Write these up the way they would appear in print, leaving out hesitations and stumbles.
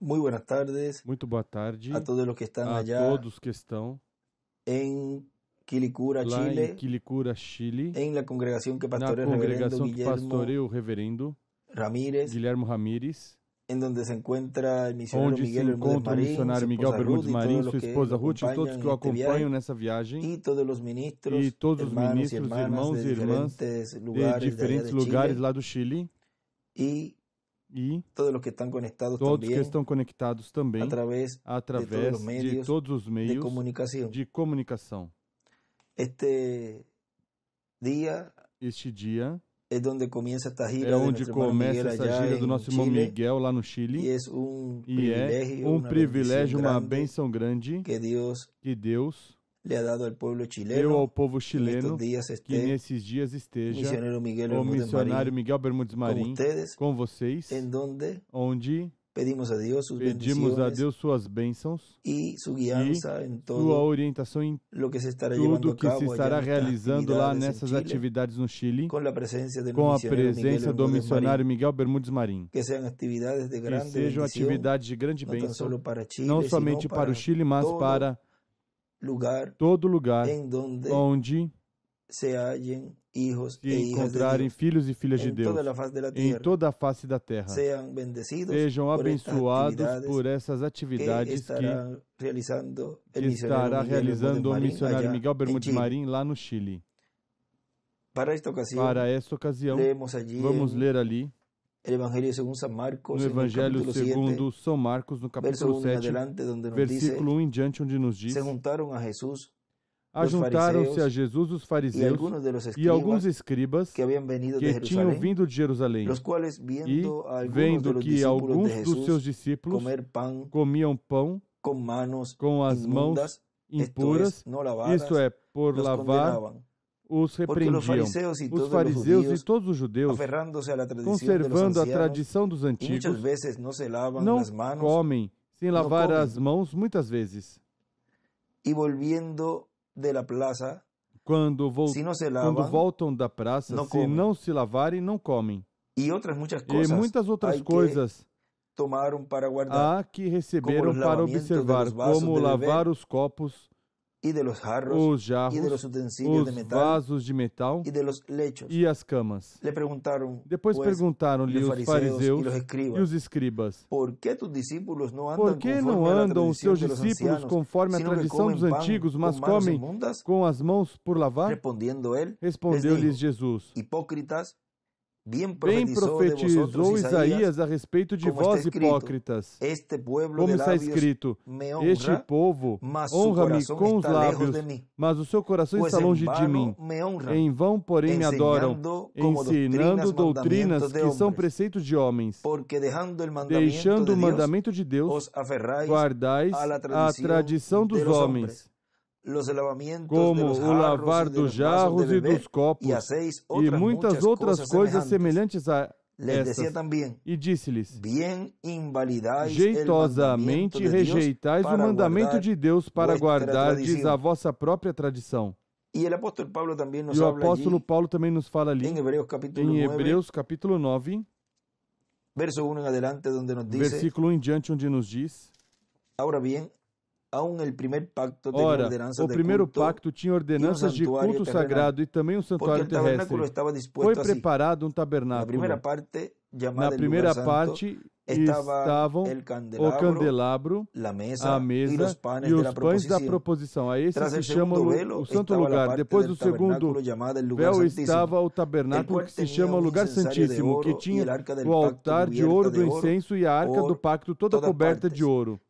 Muy buenas tardes Muito boa tarde a todos los que están a allá todos que estão en Quilicura, lá em Chile, Quilicura, Chile, en la congregación que na pastorea el reverendo congregação que Guillermo pastoreia o reverendo Ramírez, Guilhermo Ramírez, en donde se encuentra el misionero onde se Miguel Bermúdez encontra o Marín, missionário su Miguel esposa Bermudes Ruth y Marim, todos los sua que esposa lo Ruth e todos acompañan que o en este acompanham viaje, nessa viagem, y todos los ministros, e todos os hermanos y ministros, hermanas irmãos de e irmãs diferentes de lugares de allá diferentes de lugares Chile, lá do Chile, y e todos los que están conectados todos que también estão conectados também a través através los de medios todos os de meios comunicación. de comunicação. Este día Este dia es donde comienza esta gira é de onde nuestro hermano começa Miguel essa allá gira do en nosso irmão Chile, Miguel lá no y Chile, es un e é privilegio, um una privilégio, bendición uma grande bênção grande que Dios que Deus le ha dado al pueblo deu chileno, ao povo que en chileno, estos días que esté nesses dias el esteja misionero Miguel o Bermúdez missionário Marín Miguel Bermudes con Marim ustedes, com vocês, en donde onde pedimos a Dios sus pedimos a bendiciones Deus suas bênçãos y su e guianza en sua todo orientação em lo que se estará llevando tudo a que se cabo allá estará en estas realizando lá actividades en nessas Chile, atividades no Chile, con la presencia del com a misionero Miguel presença do Bermúdez missionário Marín, Miguel Bermudes Marim. que sean actividades de Que grande sejam bendición, atividades de grande no tan bênção, solo para Chile, não sino somente para o Chile, mas todo para lugar todo lugar en donde onde se hallen hijos se e hijas de encontrarem Dios filhos e filhas de en Deus toda la faz de la em tierra, toda a face da terra. sean bendecidos Sejam por estas abençoados actividades por essas que atividades estará realizando que el misionero estará Miguel Bermúdez realizando o Marín missionário allá Miguel en Bermudes Chile. Marim lá no Chile. Para esta ocasión, Para esta ocasião, leemos allí vamos en ler ali el Evangelio según San Marcos, no en el Evangelho capítulo 7, segundo São Marcos, no verso capítulo 1 en 7, adelante, donde nos dice: versículo 1 em diante, onde nos diz: se juntaron a Jesús ajuntaram-se a fariseus Jesus os y fariseus algunos de los e alguns escribas escribas que habían venido de que tinham Jerusalén, vindo de Jerusalém, los cuales e viendo a algunos de vendo los que discípulos de alguns dos seus Jesús discípulos comer pan comiam pão con manos com as mãos inmundas, impuras, esto es, no lavadas, isto é, por los lavar, condenaban. os Porque los repreendiam. fariseos y Os todos los fariseus e judíos, todos os judeus, aferrándose a la tradición de los conservando a ancianos, tradição dos y antigos, muchas veces no se lavan não las manos, comem sem lavar comem. as mãos muitas vezes. y volviendo de la plaza, Quando si no se lavan, voltam da praça, não se comem. não se lavarem, não comem. y otras muchas E cosas muitas outras hay que coisas tomaram para guardar, há que receberam como os para lavamentos observar, de los vasos como de lavar beber, os copos, y de los jarros, os y jarros, de los utensilios de os metal, vasos de metal y de los lechos. e as camas. Le preguntaron, Depois pues, perguntaram-lhe los os fariseos fariseus y los e escribas: os escribas: ¿por qué tus discípulos no andan por que não conforme a la andam os tradición seus de los discípulos ancianos, conforme a sino que tradição comen dos pan antigos, mas con manos comem inmundas? com as mãos por lavar? Respondiendo él, les Respondeu-lhes dijo: Jesus: hipócritas, bien bem profetizó de profetizou vosotros Isaías a respeito de como está vós, escrito: hipócritas. este pueblo Como de está labios escrito: me este honra, povo mas su honra-me corazón com os está lejos lábios, de mí. mas o seu coração Pues está en longe de vano mim. me honran, Em vão, porém, me adoram, enseñando como ensinando doutrinas mandamientos de que são hombres. preceitos de homens. Porque dejando el mandamiento Deixando de o Dios, mandamento de Deus, os aferráis guardais a la a tradição dos de los homens, los lavamientos de como los o jarros lavar y de dos los vasos jarros de e beber, dos copos, y hacéis e otras muitas muchas outras cosas coisas semejantes. semelhantes a Les decía essas. también: E disse-lhes: bien invalidáis el jeitosamente mandamiento de Dios rejeitais o para mandamento guardar de Deus para vuestra guardardes tradición. a vossa própria tradição. Y el apóstol Pablo también nos E o habla apóstolo allí Paulo também nos fala ali, en Hebreos capítulo em 9, Hebreus capítulo 9, verso 1 en adelante, donde nos dice: versículo 1 em diante, onde nos diz: ahora bien, aún el primer pacto tenía ora, ordenanzas o de primeiro culto, pacto tinha ordenanças de santuário culto terrenal, sagrado e também um porque santuário el tabernáculo terrestre. estaba Foi dispuesto así. preparado um La tabernáculo. primera parte, llamada Na el primeira lugar santo, parte estavam el o candelabro, la mesa a y mesa los panes e de os la pães da proposición. proposição. A esse Tras se el chama segundo velo o santo estaba la lugar. parte Depois del do segundo tabernáculo llamada el lugar véu santísimo, estava o el tabernáculo cual que se tenía chama un lugar incensario de santíssimo, que oro y tinha el arca del o pacto altar de cubierta ouro de do oro incenso e a arca do por pacto toda todas coberta partes, de ouro,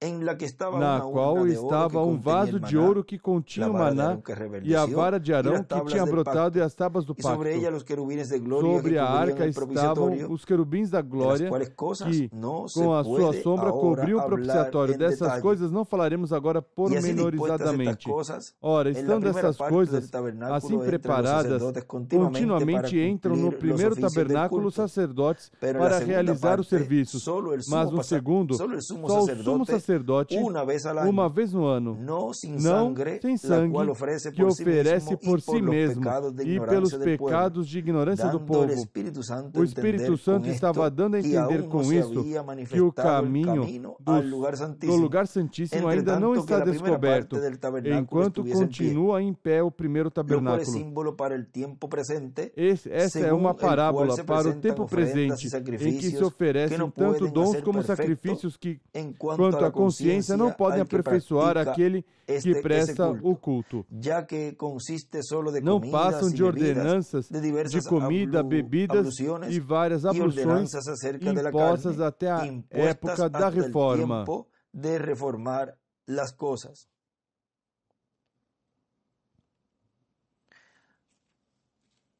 en la que estaba na una qual urna de oro estava que um contenía vaso el de maná, ouro que continha la o vara de maná Aarón que e a reverdeció, vara de y Arão las que tablas tinha del brotado pacto, e as tábuas do y sobre pacto. ella los querubines de gloria que Sobre a cubrían arca el estavam propiciatorio, os querubins da de las glória, cuales cosas que no se com a sua puede sombra ahora cobriam o hablar propiciatório. en Dessas detalle. coisas não falaremos agora Y así dispuestas estas pormenorizadamente. cosas, Ora, en la estando primera essas parte del coisas tabernáculo assim entran los preparadas, sacerdotes continuamente para continuamente entram no cumplir los primeiro oficios del tabernáculo os culto. sacerdotes Pero en la para segunda realizar os parte, serviços. solo el Mas sumo no segundo, solo el sumo só o sumo sacerdote sacerdote una vez al año, uma vez no ano, no sin não sangre, sem la sangue, cual ofrece que por sí oferece mismo por y si por los mesmo pecados de e pelos ignorancia del pueblo, pecados de ignorância do dando el povo. Espíritu Santo O a Espírito entender Santo con estava esto dando a que entender aún com no se isso había que o manifestado el caminho camino al lugar do santísimo, lugar santíssimo entre ainda não tanto que está la primera descoberto, parte del tabernáculo enquanto estuviese en pie, continua em pé o primeiro lo cual es tabernáculo. símbolo para el tiempo presente, Essa é según uma el cual parábola se para o presentan tempo ofrendas y presente, em que se sacrificios que oferecem no tanto pueden dons hacer como perfecto sacrifícios que, en cuanto quanto a la à consciência, não podem al que aperfeiçoar practica aquele que ese presta o culto, culto. ya que consiste solo de Não comidas passam y de bebidas, ordenanças de de diversas comida, bebidas abluciones e várias y abluções ordenanzas acerca de la impostas carne, até a impuestas época da hasta el reforma. tiempo de reformar las cosas.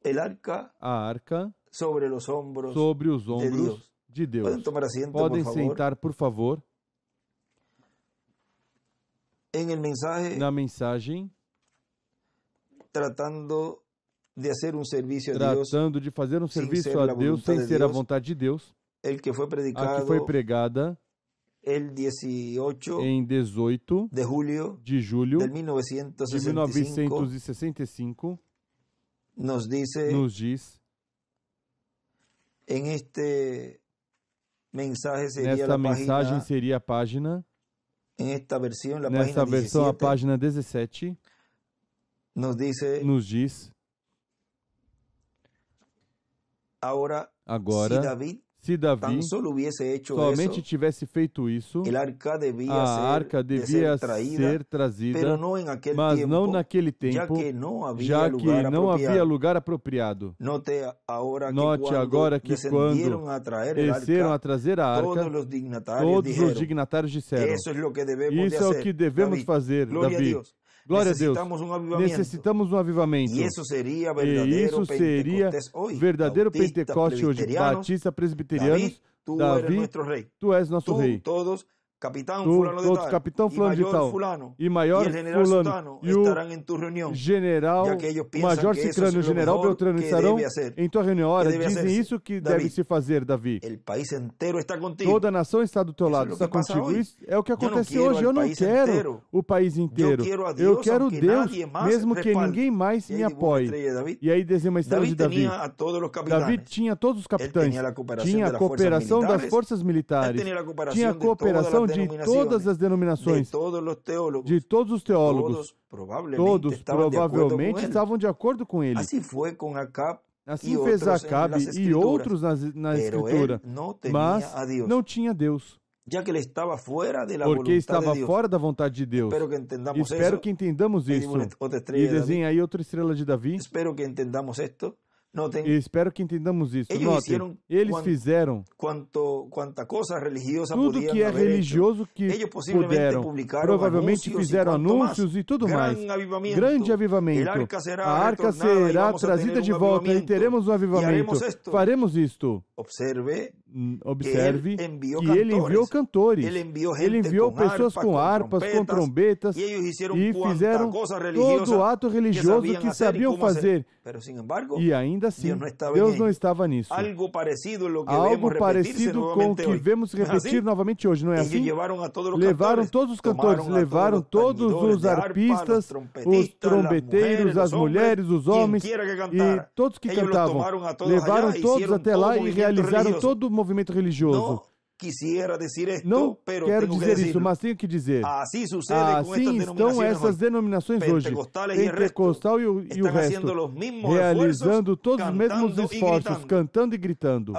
El arca A arca sobre los hombros sobre os de ombros Dios. de Deus. Pueden tomar asiento, Podem por favor. sentar, por favor. En el mensaje, Na mensagem, tratando de hacer un servicio a Dios, tratando de fazer um sem serviço ser a la Deus voluntad sem de ser a Deus, vontade de Deus, el que fue a que foi predicado pregada el 18 em 18 de julio de julho del de 1965, 1965, nos dice nos diz, en este mensaje sería nesta la mensagem página, seria a página, en esta versión, la nesta página versão a 17, página 17, nos dice, nos diz, ahora, agora, si David se Davi tan solo hubiese hecho somente eso, tivesse feito isso, el arca debía a arca de devia ser traída, ser trazida, pero no en aquel mas tiempo, não naquele ya tempo, que no había já lugar que não havia apropiado. lugar apropriado. Note agora que quando descendieron a traer el desceram a arca, trazer a arca, todos los dignatarios todos os dijeron, dignatários disseram, eso es lo que debemos isso de é o hacer. que devemos David, fazer, gloria a Davi. Dios. Glória a Deus. Necesitamos um avivamento. Necessitamos um avivamento. E isso seria E verdadeiro isso seria Pentecostes hoje. verdadeiro Bautistas, Pentecoste hoje. presbiterianos. Batista, presbiterianos. David, tu Davi, eres nuestro rei. tu és nosso rei. Todos, capitão Tu, fulano de todos, tal, capitão e fulano de maior tal, fulano, e maior e el general fulano, sultano e o estarão em tu reunião. general, Já que eles pensam major que isso Cicrano e é o o general melhor Beltrano que estarão deve hacer. em tua reunião. Ora, Que deve dizem hacer-se. isso que Davi, deve se fazer, Davi. O país inteiro está contigo. Toda a nação está do teu Isso é lado, o está que passa contigo. hoje. Isso é o que Eu não acontece quero hoje. al Eu não país quero inteiro. o país inteiro. quero a Eu Deus, quero aunque Deus, nadie más mesmo que respalde. ninguém mais E me aí dibuja a apoie. estrela de David. E aí desenha uma estrela David de Davi. tinha a todos os capitanes. Davi tinha todos os capitães, tinha a cooperação tinha a das cooperação forças das forças militares, tinha a cooperação tinha a de cooperação todas as de todas as de denominações, todos os teólogos, de todos os teólogos. todos Provavelmente estavam de acordo com ele. Assim foi com Acab. Assim fez Acabe e outros na Escritura, mas não tinha Deus, já que ele estava fora porque estava fora da vontade de Deus. Espero que entendamos isso. E desenha aí outra estrela de Davi. Espero que entendamos isto. E espero que entendamos isso. Notem, eles fizeram quanta coisa religiosa tudo que é religioso que puderam. Provavelmente fizeram anúncios e tudo mais. Grande avivamento. A arca será trazida de volta e teremos um avivamento. Faremos isto. Observe que ele enviou cantores. Ele enviou pessoas com harpas, com trombetas e fizeram todo o ato religioso que sabiam fazer. E ainda assim, Deus não estava nisso. Algo parecido com o que vemos repetir novamente hoje, não é assim? Levaram todos os cantores, levaram todos os arpistas, os trombeteiros, as mulheres, os homens e todos que cantavam. Levaram todos até lá e realizaram todo o movimento religioso. Não quero dizer isso, mas tenho que dizer. Assim estão essas denominações hoje, Pentecostal e o resto, realizando todos os mesmos esforços, cantando e gritando.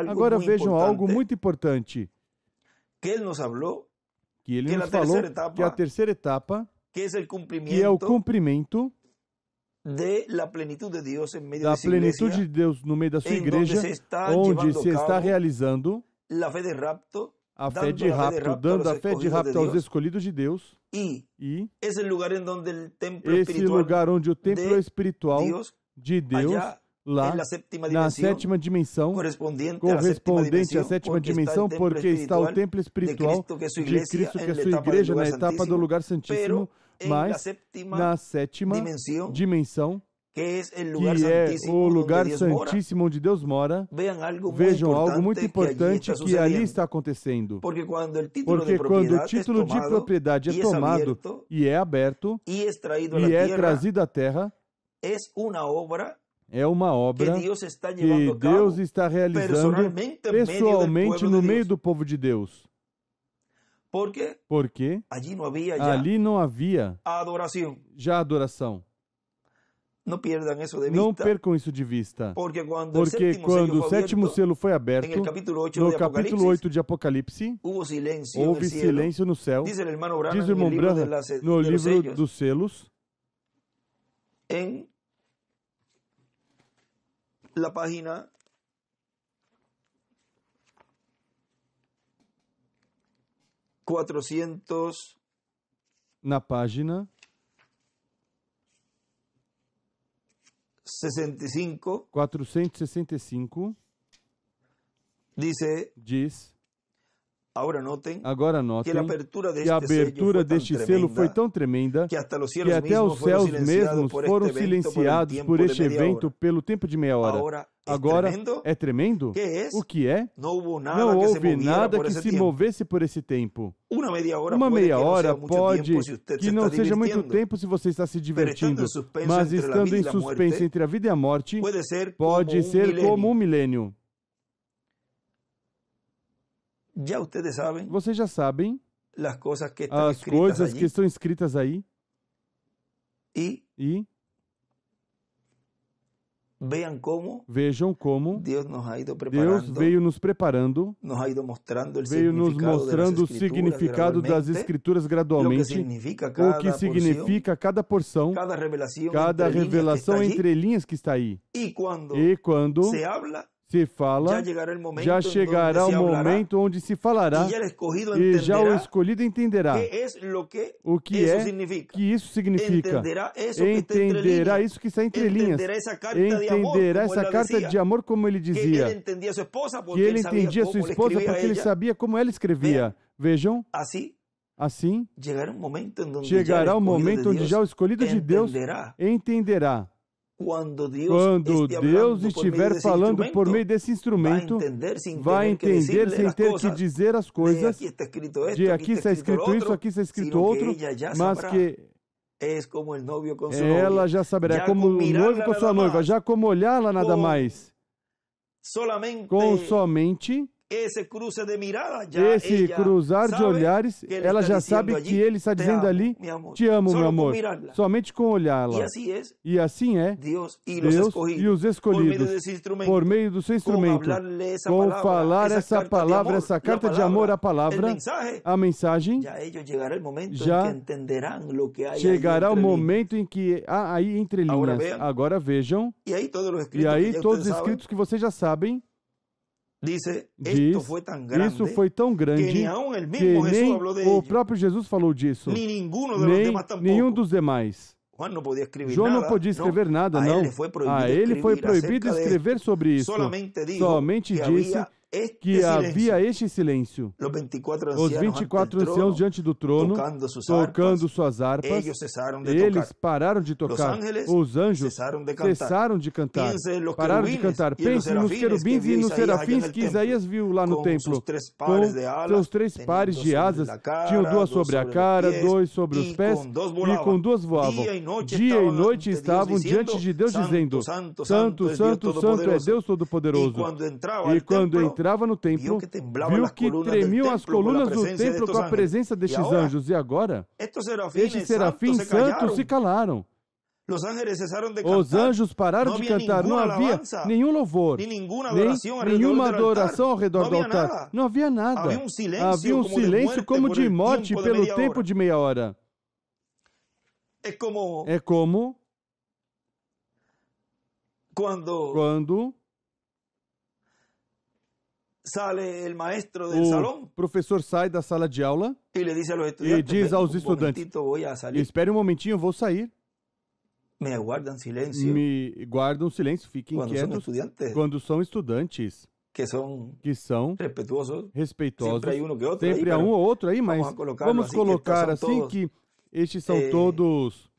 Agora vejam algo muito importante, que ele nos falou, que é a terceira etapa, que é o cumprimento da plenitude de Deus no meio da sua igreja, onde se está realizando a fé de rapto, dando a fé de rapto aos escolhidos de Deus. E esse lugar onde o templo espiritual de Deus, lá na sétima dimensão, correspondente à sétima dimensão, porque está o templo espiritual de Cristo, que é a sua igreja, na etapa do lugar santíssimo, mas na sétima dimensão, que é o lugar santíssimo onde Deus mora, vejam algo muito importante que ali está acontecendo. Porque quando o título de propriedade é tomado e é aberto e é trazido à terra, é uma obra que Deus está realizando pessoalmente no meio do povo de Deus. Porque ali não havia já adoração. Não percam isso de vista. Porque quando o sétimo selo foi aberto, no capítulo 8 de Apocalipse, houve silêncio no céu. Diz o irmão Branham no livro dos selos, em la página 400, na página 465, diz, agora notem que a abertura deste selo foi tão tremenda que até os céus mesmos foram silenciados por este evento pelo tempo de meia hora. Agora, é tremendo? O que é? Não houve nada que se movesse por esse tempo. Uma meia hora pode que não seja muito tempo se você está se divertindo, mas estando em suspense entre a vida e a morte, pode ser como um milênio. Vocês já sabem as coisas que estão escritas aí. E vejam como Deus veio nos preparando, veio nos mostrando o significado das Escrituras gradualmente, o que significa cada porção, cada revelação entre linhas que está aí. E quando se fala, já chegará o momento onde se falará e já o escolhido entenderá o que é que isso significa, entenderá isso que está entre linhas, entenderá essa carta de amor como ele dizia, que ele entendia sua esposa porque ele sabia como ela escrevia. Vejam, assim chegará o momento onde já o escolhido de Deus entenderá. Quando Deus estiver falando por meio desse instrumento, vai entender sem ter que dizer as coisas, de aqui está escrito isso, aqui está escrito outro, mas que ela já saberá, como o noivo com sua noiva, já como olhá-la nada mais, com somente esse cruzar de olhares, ela já sabe que ele está dizendo ali, te amo, meu amor, somente com olhá-la. E assim é Deus e os escolhidos, por meio do seu instrumento, com falar essa palavra, essa carta de amor à palavra, a mensagem, já chegará o momento em que há aí entre linhas. Agora vejam, e aí todos os escritos que vocês já sabem, diz, isso foi tão grande que nem o próprio Jesus falou disso, nem nenhum dos demais. João não podia escrever nada, não. A ele foi proibido escrever sobre isso. Somente disse que havia este silêncio. Os 24 anciãos diante do trono, tocando suas harpas, eles pararam de tocar. Os anjos cessaram de cantar, pararam de cantar. Pense nos querubins e nos serafins que Isaías viu lá no templo, com seus 3 pares de asas, tinham 2 sobre a cara, 2 sobre os pés, e com 2 voavam. Dia e noite estavam diante de Deus, dizendo, Santo, Santo, Santo é Deus Todo-Poderoso. E quando entrava no templo, viu que tremiam as colunas do templo com a presença destes anjos. E agora, estes serafins santos se calaram. Os anjos pararam de cantar. Não havia nenhum louvor, nem nenhuma adoração ao redor do altar. Não havia nada. Havia um silêncio como de morte pelo tempo de meia hora. É como quando o professor sai da sala de aula e diz aos estudantes, espere um momentinho, eu vou sair. Me guardam silêncio, fiquem quietos quando são estudantes que são respeitosos. Sempre há um ou outro aí, mas vamos colocar assim que Estes são todos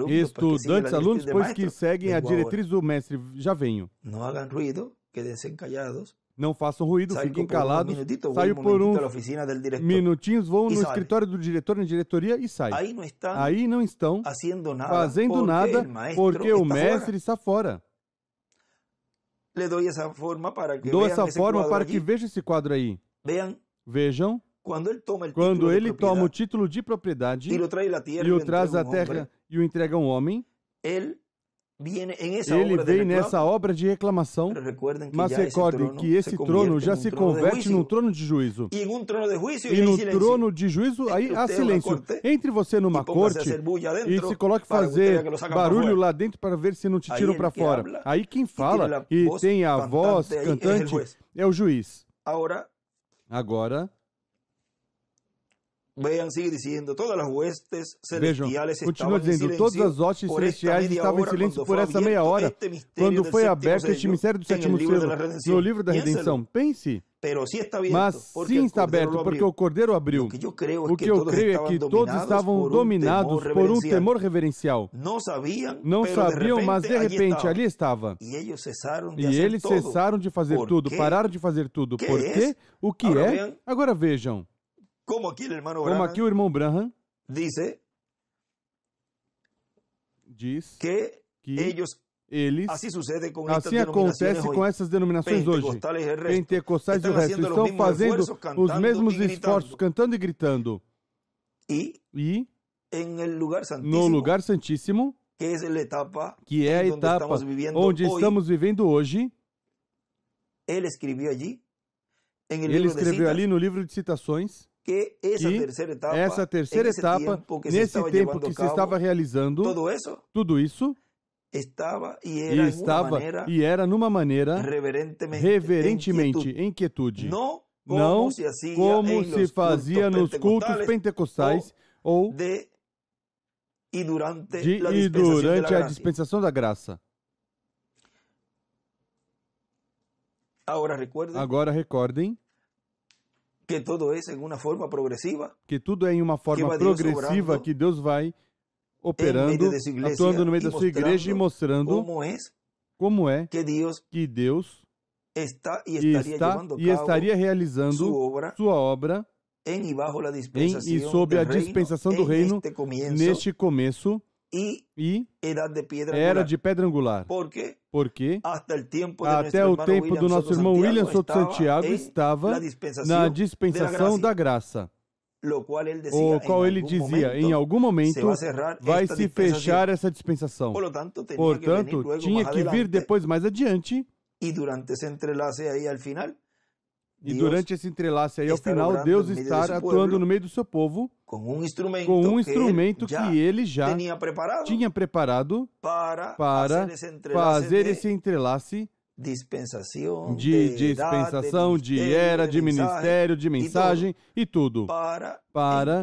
estudantes, alunos, pois que seguem a diretriz do mestre. Já venho. Não hagam ruído, quedem callados. Não façam ruído, fiquem calados. Saio por uns minutinhos, vão no escritório do diretor, na diretoria e saem. Aí não estão fazendo nada porque o mestre está fora. Dou essa forma para que vejam esse quadro aí. Vejam. Quando ele toma o título de propriedade e o traz à terra e o entrega a um homem, ele vem nessa obra de reclamação, mas recordem que esse trono já se converte num trono de juízo. E no trono de juízo, aí há silêncio. Entre você numa corte e se coloque a fazer barulho lá dentro para ver se não te tiram para fora. Aí quem fala e tem a voz cantante é o juiz. Agora, vejam, continua dizendo, todas as hostes celestiais estavam em silêncio por essa meia hora, quando foi aberto este mistério do sétimo selo no livro da redenção. Pense, mas sim está aberto, porque o Cordeiro abriu. O que eu creio é que todos estavam dominados por um temor reverencial. Não sabiam, mas de repente ali estava. E eles cessaram de fazer tudo, pararam de fazer tudo. Por quê? O que é? Agora vejam. Como aqui o irmão Branham diz que eles, assim acontece com essas denominações hoje. Pentecostais e o resto estão fazendo os mesmos esforços, cantando e gritando. E no lugar santíssimo, que é a etapa onde estamos vivendo hoje, ele escreveu ali no livro de citações que essa terceira etapa, nesse tempo que se estava realizando, tudo isso estava e era numa maneira reverentemente em quietude. Não como se fazia nos cultos pentecostais e durante a dispensação da graça. Agora recordem que tudo é em uma forma progressiva. Que tudo é em uma forma progressiva que Deus vai operando, atuando no meio da sua igreja e mostrando como é que Deus está e estaria realizando sua obra em e sob a dispensação do reino neste começo e era de pedra angular. Porque até o tempo do nosso irmão William Soto Santiago estava na dispensação da graça, o qual ele dizia, em algum momento vai se fechar essa dispensação. Portanto, tinha que vir depois mais adiante. E durante esse entrelace aí ao final, Deus está atuando no meio do seu povo com um instrumento que ele já tinha preparado para fazer esse entrelace de dispensação, de era, de ministério, de mensagem e tudo, para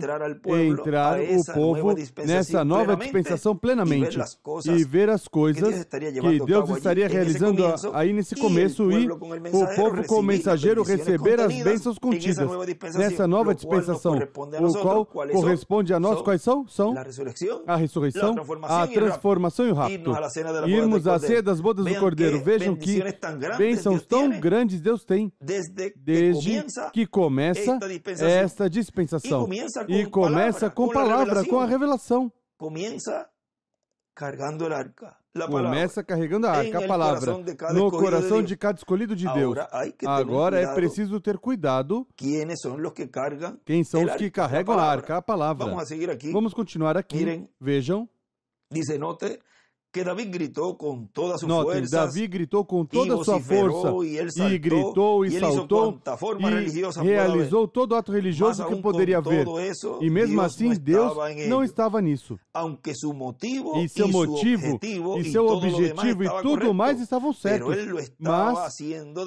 entrar o povo nessa nova dispensação plenamente e ver as coisas que Deus estaria realizando aí nesse começo e o povo com o mensageiro receber as bênçãos contidas nessa nova dispensação, o qual corresponde a nós. Quais são? São a ressurreição, a transformação e o rapto. Irmos à ceia das bodas do Cordeiro. Vejam que bênçãos tão grandes Deus tem desde que começa esta dispensação. E começa com palavra, com a revelação. Começa carregando a arca, a palavra, no coração de cada escolhido de Deus. Agora é preciso ter cuidado. Quem são os que carregam a arca, a palavra? Vamos continuar aqui. Vejam. Que Davi gritou com toda a sua força. Davi gritou com toda a sua força e gritou e saltou e realizou todo o ato religioso que poderia haver. E mesmo assim, Deus não estava nisso. E seu motivo e seu objetivo e tudo mais estavam certos. Mas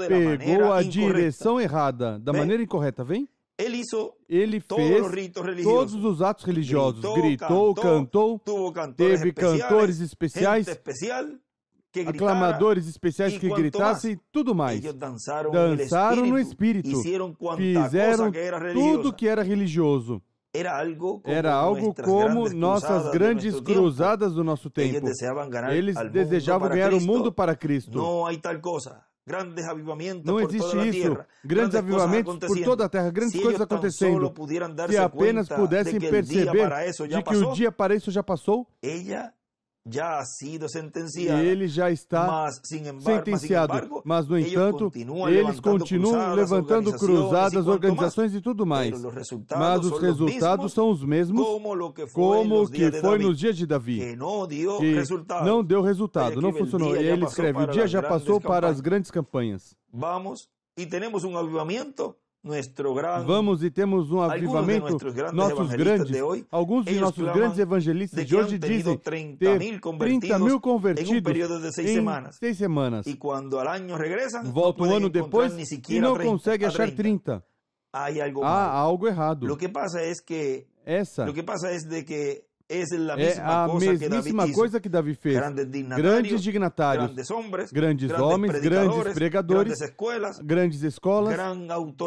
pegou a direção errada, da maneira incorreta, vem? Ele fez todos os atos religiosos, gritou, cantou, teve cantores especiais, aclamadores especiais que gritassem e tudo mais. Dançaram no Espírito, fizeram tudo que era religioso. Era algo como nossas grandes cruzadas do nosso tempo. Eles desejavam ganhar o mundo para Cristo. Não existe isso. Grandes avivamentos por toda a terra, grandes coisas acontecendo. Se apenas pudessem perceber de que o dia para isso já passou, ele já está sentenciado. Mas, no entanto, eles continuam levantando cruzadas, organizações e tudo mais. Mas os resultados são os mesmos como o que foi nos dias de Davi, que não deu resultado, não funcionou. E ele escreve, o dia já passou para as grandes campanhas. Vamos e temos um avivamento. Vamos e temos um avivamento, nossos grandes, alguns de nossos grandes evangelistas de hoje dizem ter 30 mil convertidos em 6 semanas. Voltam um ano depois e não conseguem achar 30. Há algo errado. O que passa é que é a mesmíssima coisa que Davi fez. Grandes dignatários, grandes homens, grandes pregadores, grandes escolas,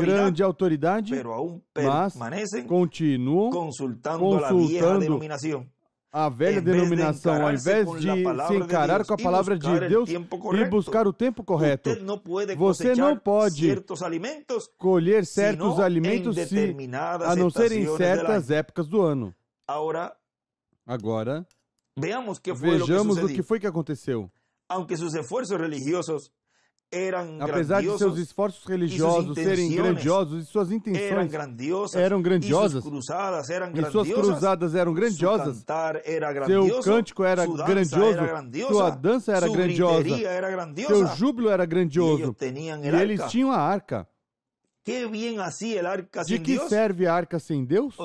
grande autoridade, mas continuam consultando a velha denominação, ao invés de se encarar com a palavra de Deus e buscar o tempo correto. Você não pode colher certos alimentos a não ser em certas épocas do ano. Agora, vejamos o que foi que aconteceu. Apesar de seus esforços religiosos serem grandiosos e suas intenções eram grandiosas, e suas cruzadas eram grandiosas, seu cântico era grandioso, sua dança era grandiosa, seu júbilo era grandioso, e eles tinham a arca. De que serve a arca sem Deus?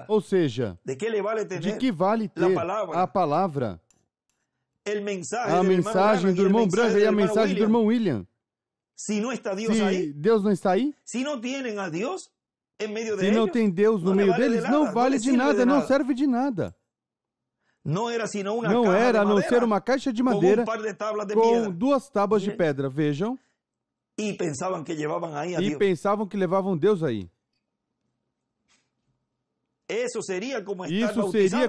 Ou seja, de que vale ter a palavra, a mensagem do irmão Branham e a mensagem do irmão William? Se Deus não está aí, se não tem Deus no meio deles, não vale de nada, não serve de nada. Não era a não ser uma caixa de madeira com 2 tábuas de pedra, vejam. E pensavam que levavam Deus aí. Isso seria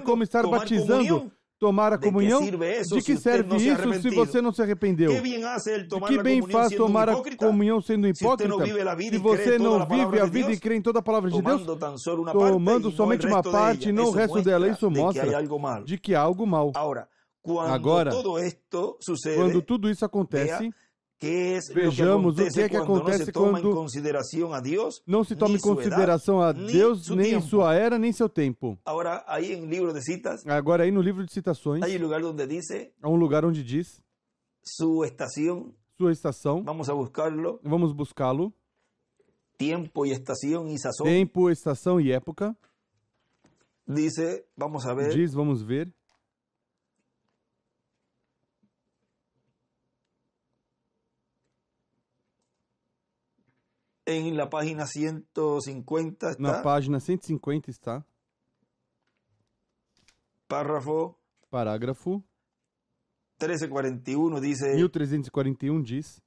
como estar batizando, tomar a comunhão. De que serve isso se você não se arrependeu? De que bem faz tomar a comunhão sendo hipócrita se você não vive a vida e crê em toda a palavra de Deus, tomando somente uma parte e não o resto dela? Isso mostra de que há algo mal. Agora, quando tudo isso acontece, vejamos o que é que acontece quando não se toma em consideração a Deus, nem sua era, nem seu tempo. Agora, aí no livro de citações, há um lugar onde diz sua estação. Vamos buscá-lo. Tempo, estação e época. Diz, vamos ver. Na página 150 está. Na página 150 está. Parágrafo 1341 diz. 1341 diz.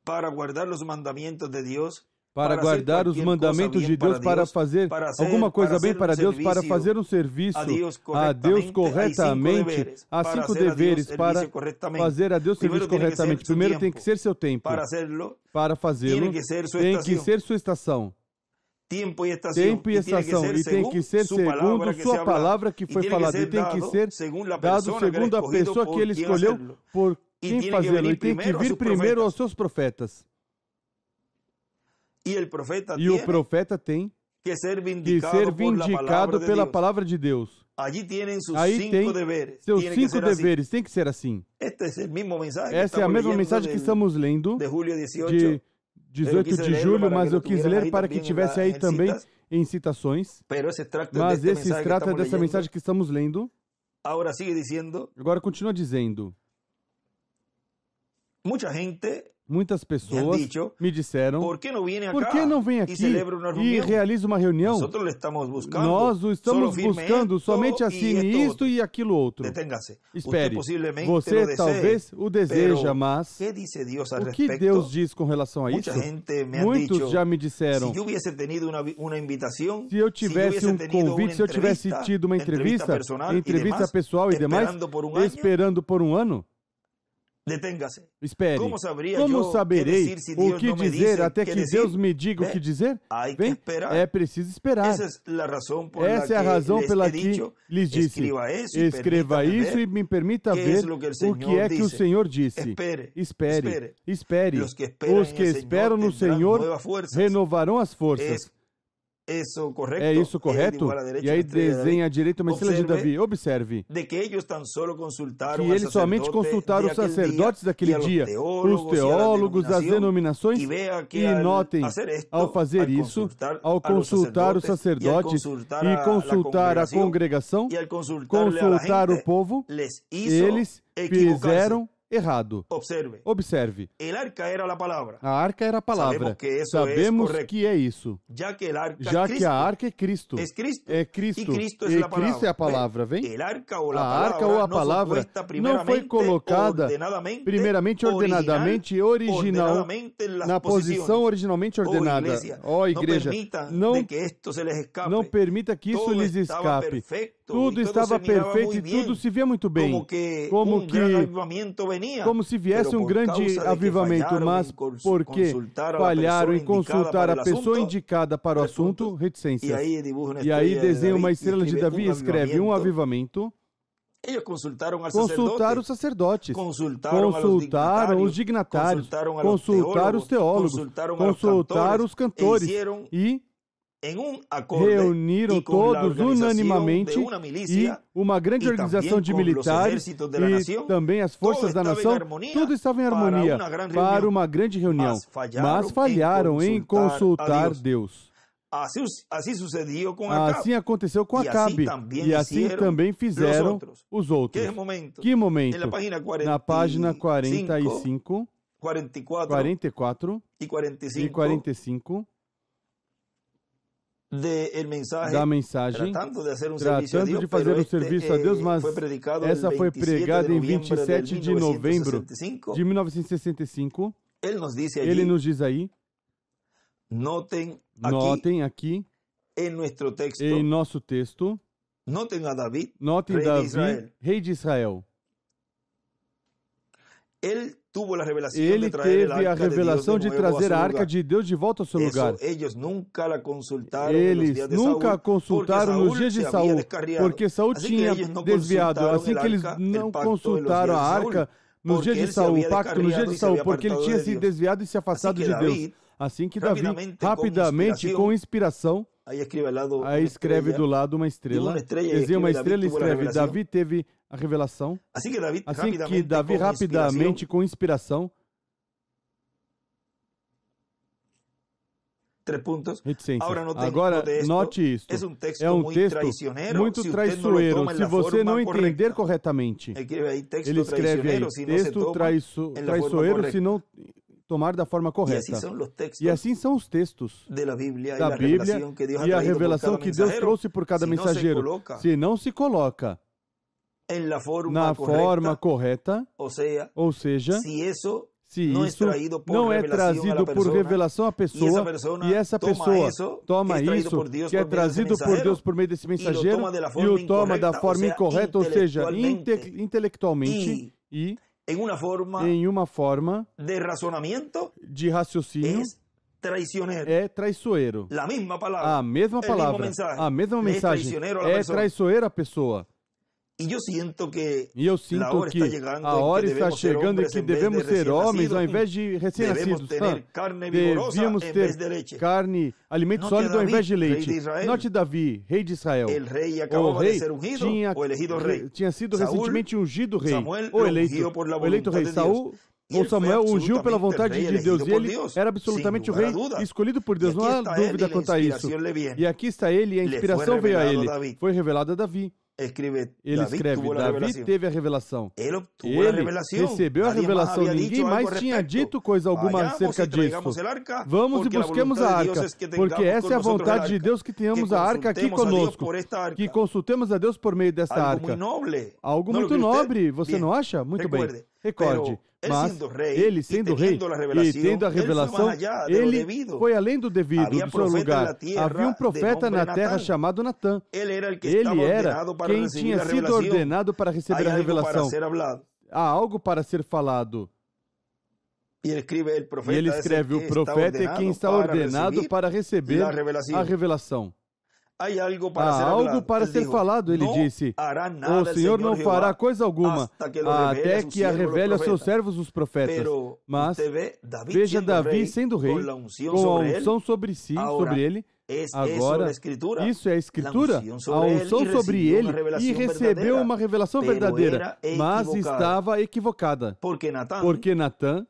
Para guardar os mandamentos de Deus. Para guardar os mandamentos de Deus, para fazer alguma coisa bem para Deus, para fazer um serviço a Deus corretamente, há 5 deveres para fazer a Deus serviço corretamente. Primeiro tem que ser seu tempo. Para fazê-lo, tem que ser sua estação. Tempo e estação, e tem que ser segundo sua palavra que foi falada, e tem que ser dado segundo a pessoa que ele escolheu por quem fazê-lo, e tem que vir primeiro aos seus profetas. E o profeta tem que ser vindicado pela palavra de Deus. Aí tem seus 5 deveres, tem que ser assim. Essa é a mesma mensagem que estamos lendo de 18 de julho, mas eu quis ler para que tivesse aí também em citações. Mas esse se trata dessa mensagem que estamos lendo. Agora continua dizendo. Muitas pessoas me disseram, por que não vem aqui e realiza uma reunião? Nós o estamos buscando, somente assine isto e aquilo outro. Espere, você talvez o deseja, mas o que Deus diz com relação a isso? Muitos já me disseram, se eu tivesse um convite, se eu tivesse tido uma entrevista pessoal e demais, esperando por um ano, espere, como saberei o que dizer até que Deus me diga o que dizer? Bem, é preciso esperar. Essa é a razão pela que lhes disse, escreva isso e me permita ver o que é que o Senhor disse. Espere. Os que esperam no Senhor renovarão as forças. É isso correto? E aí desenha à direita uma estrela de Davi. Observe que eles somente consultaram os sacerdotes daquele dia, os teólogos das denominações, e notem, ao fazer isso, ao consultar os sacerdotes e consultar a congregação, consultar o povo, eles fizeram errado. Observe. A arca era a palavra. Sabemos que é isso. Já que a arca é Cristo. É Cristo. E Cristo é a palavra, vem? A arca ou a palavra não foi colocada primeiramente ordenadamente, original, na posição originalmente ordenada. Ó, igreja, não permita que isso lhes escape. Tudo estava perfeito e tudo se via muito bem. Como se viesse um grande avivamento, mas porque falharam em consultar a pessoa indicada para o assunto, reticências. E aí desenha uma estrela de Davi e escreve um avivamento. Consultaram os sacerdotes, consultaram os dignatários, consultaram os teólogos, consultaram os cantores e reuniram todos unanimemente e uma grande organização de militares e também as forças da nação, tudo estava em harmonia para uma grande reunião, mas falharam em consultar Deus. Assim aconteceu com Acabe, e assim também fizeram os outros. Que momento? Na página 45, 44 e 45, da mensagem, tratando de fazer um serviço a Deus, mas essa foi pregada em 27 de novembro de 1965. Ele nos diz aí, notem aqui, em nosso texto, notem Davi, rei de Israel. Ele teve a revelação de trazer a arca de Deus de volta ao seu lugar. Eles nunca consultaram nos dias de Saul, porque Saul tinha desviado. Assim que eles não consultaram a arca nos dias de Saul, o pacto nos dias de Saul, porque ele tinha se desviado e se afastado de Deus. Assim que Davi, rapidamente, com inspiração, aí escreve do lado uma estrela, desenha uma estrela e escreve, Davi teve a revelação. Assim que Davi rapidamente, com inspiração, reticências. Agora, note isto. É um texto muito traiçoeiro, se você não entender corretamente. Ele escreve aí, texto traiçoeiro, se não tomar da forma correta. E assim são os textos da Bíblia e a revelação que Deus trouxe por cada mensageiro. Se não se coloca na forma correta, ou seja, se isso não é trazido por revelação à pessoa, e essa pessoa toma isso, que é trazido por Deus por meio desse mensageiro, e o toma da forma incorreta, ou seja, intelectualmente, e em uma forma de raciocínio, é traiçoeiro. A mesma palavra, a mesma mensagem é traiçoeira a pessoa. E eu sinto que a hora está chegando e que devemos ser homens ao invés de recém-nascidos. Devíamos ter carne, alimento sólido ao invés de leite. Note Davi, rei de Israel. O rei tinha sido recentemente ungido rei, o eleito rei. Samuel ungiu pela vontade de Deus e ele era absolutamente o rei escolhido por Deus. Não há dúvida quanto a isso. E aqui está ele e a inspiração veio a ele. Foi revelada a Davi. Ele escreve, Davi teve a revelação. Ele recebeu a revelação. Ninguém mais tinha dito coisa alguma acerca disso. Vamos e busquemos a arca, porque essa é a vontade de Deus, que tenhamos a arca aqui conosco, que consultemos a Deus por meio desta arca. Algo muito nobre, você não acha? Muito bem. Recorde. Mas ele, sendo rei e tendo a revelação, ele foi além do devido, do seu lugar. Havia um profeta na terra chamado Natã. Ele era quem tinha sido ordenado para receber a revelação. Há algo para ser falado. E ele escreve, o profeta é quem está ordenado para receber a revelação. Há algo para ser falado, ele disse. O Senhor não fará coisa alguma até que a revele aos seus servos, os profetas. Mas veja Davi sendo rei, com a unção sobre si, sobre ele. Agora, isso é a Escritura, a unção sobre ele, e recebeu uma revelação verdadeira, mas estava equivocada, porque Natã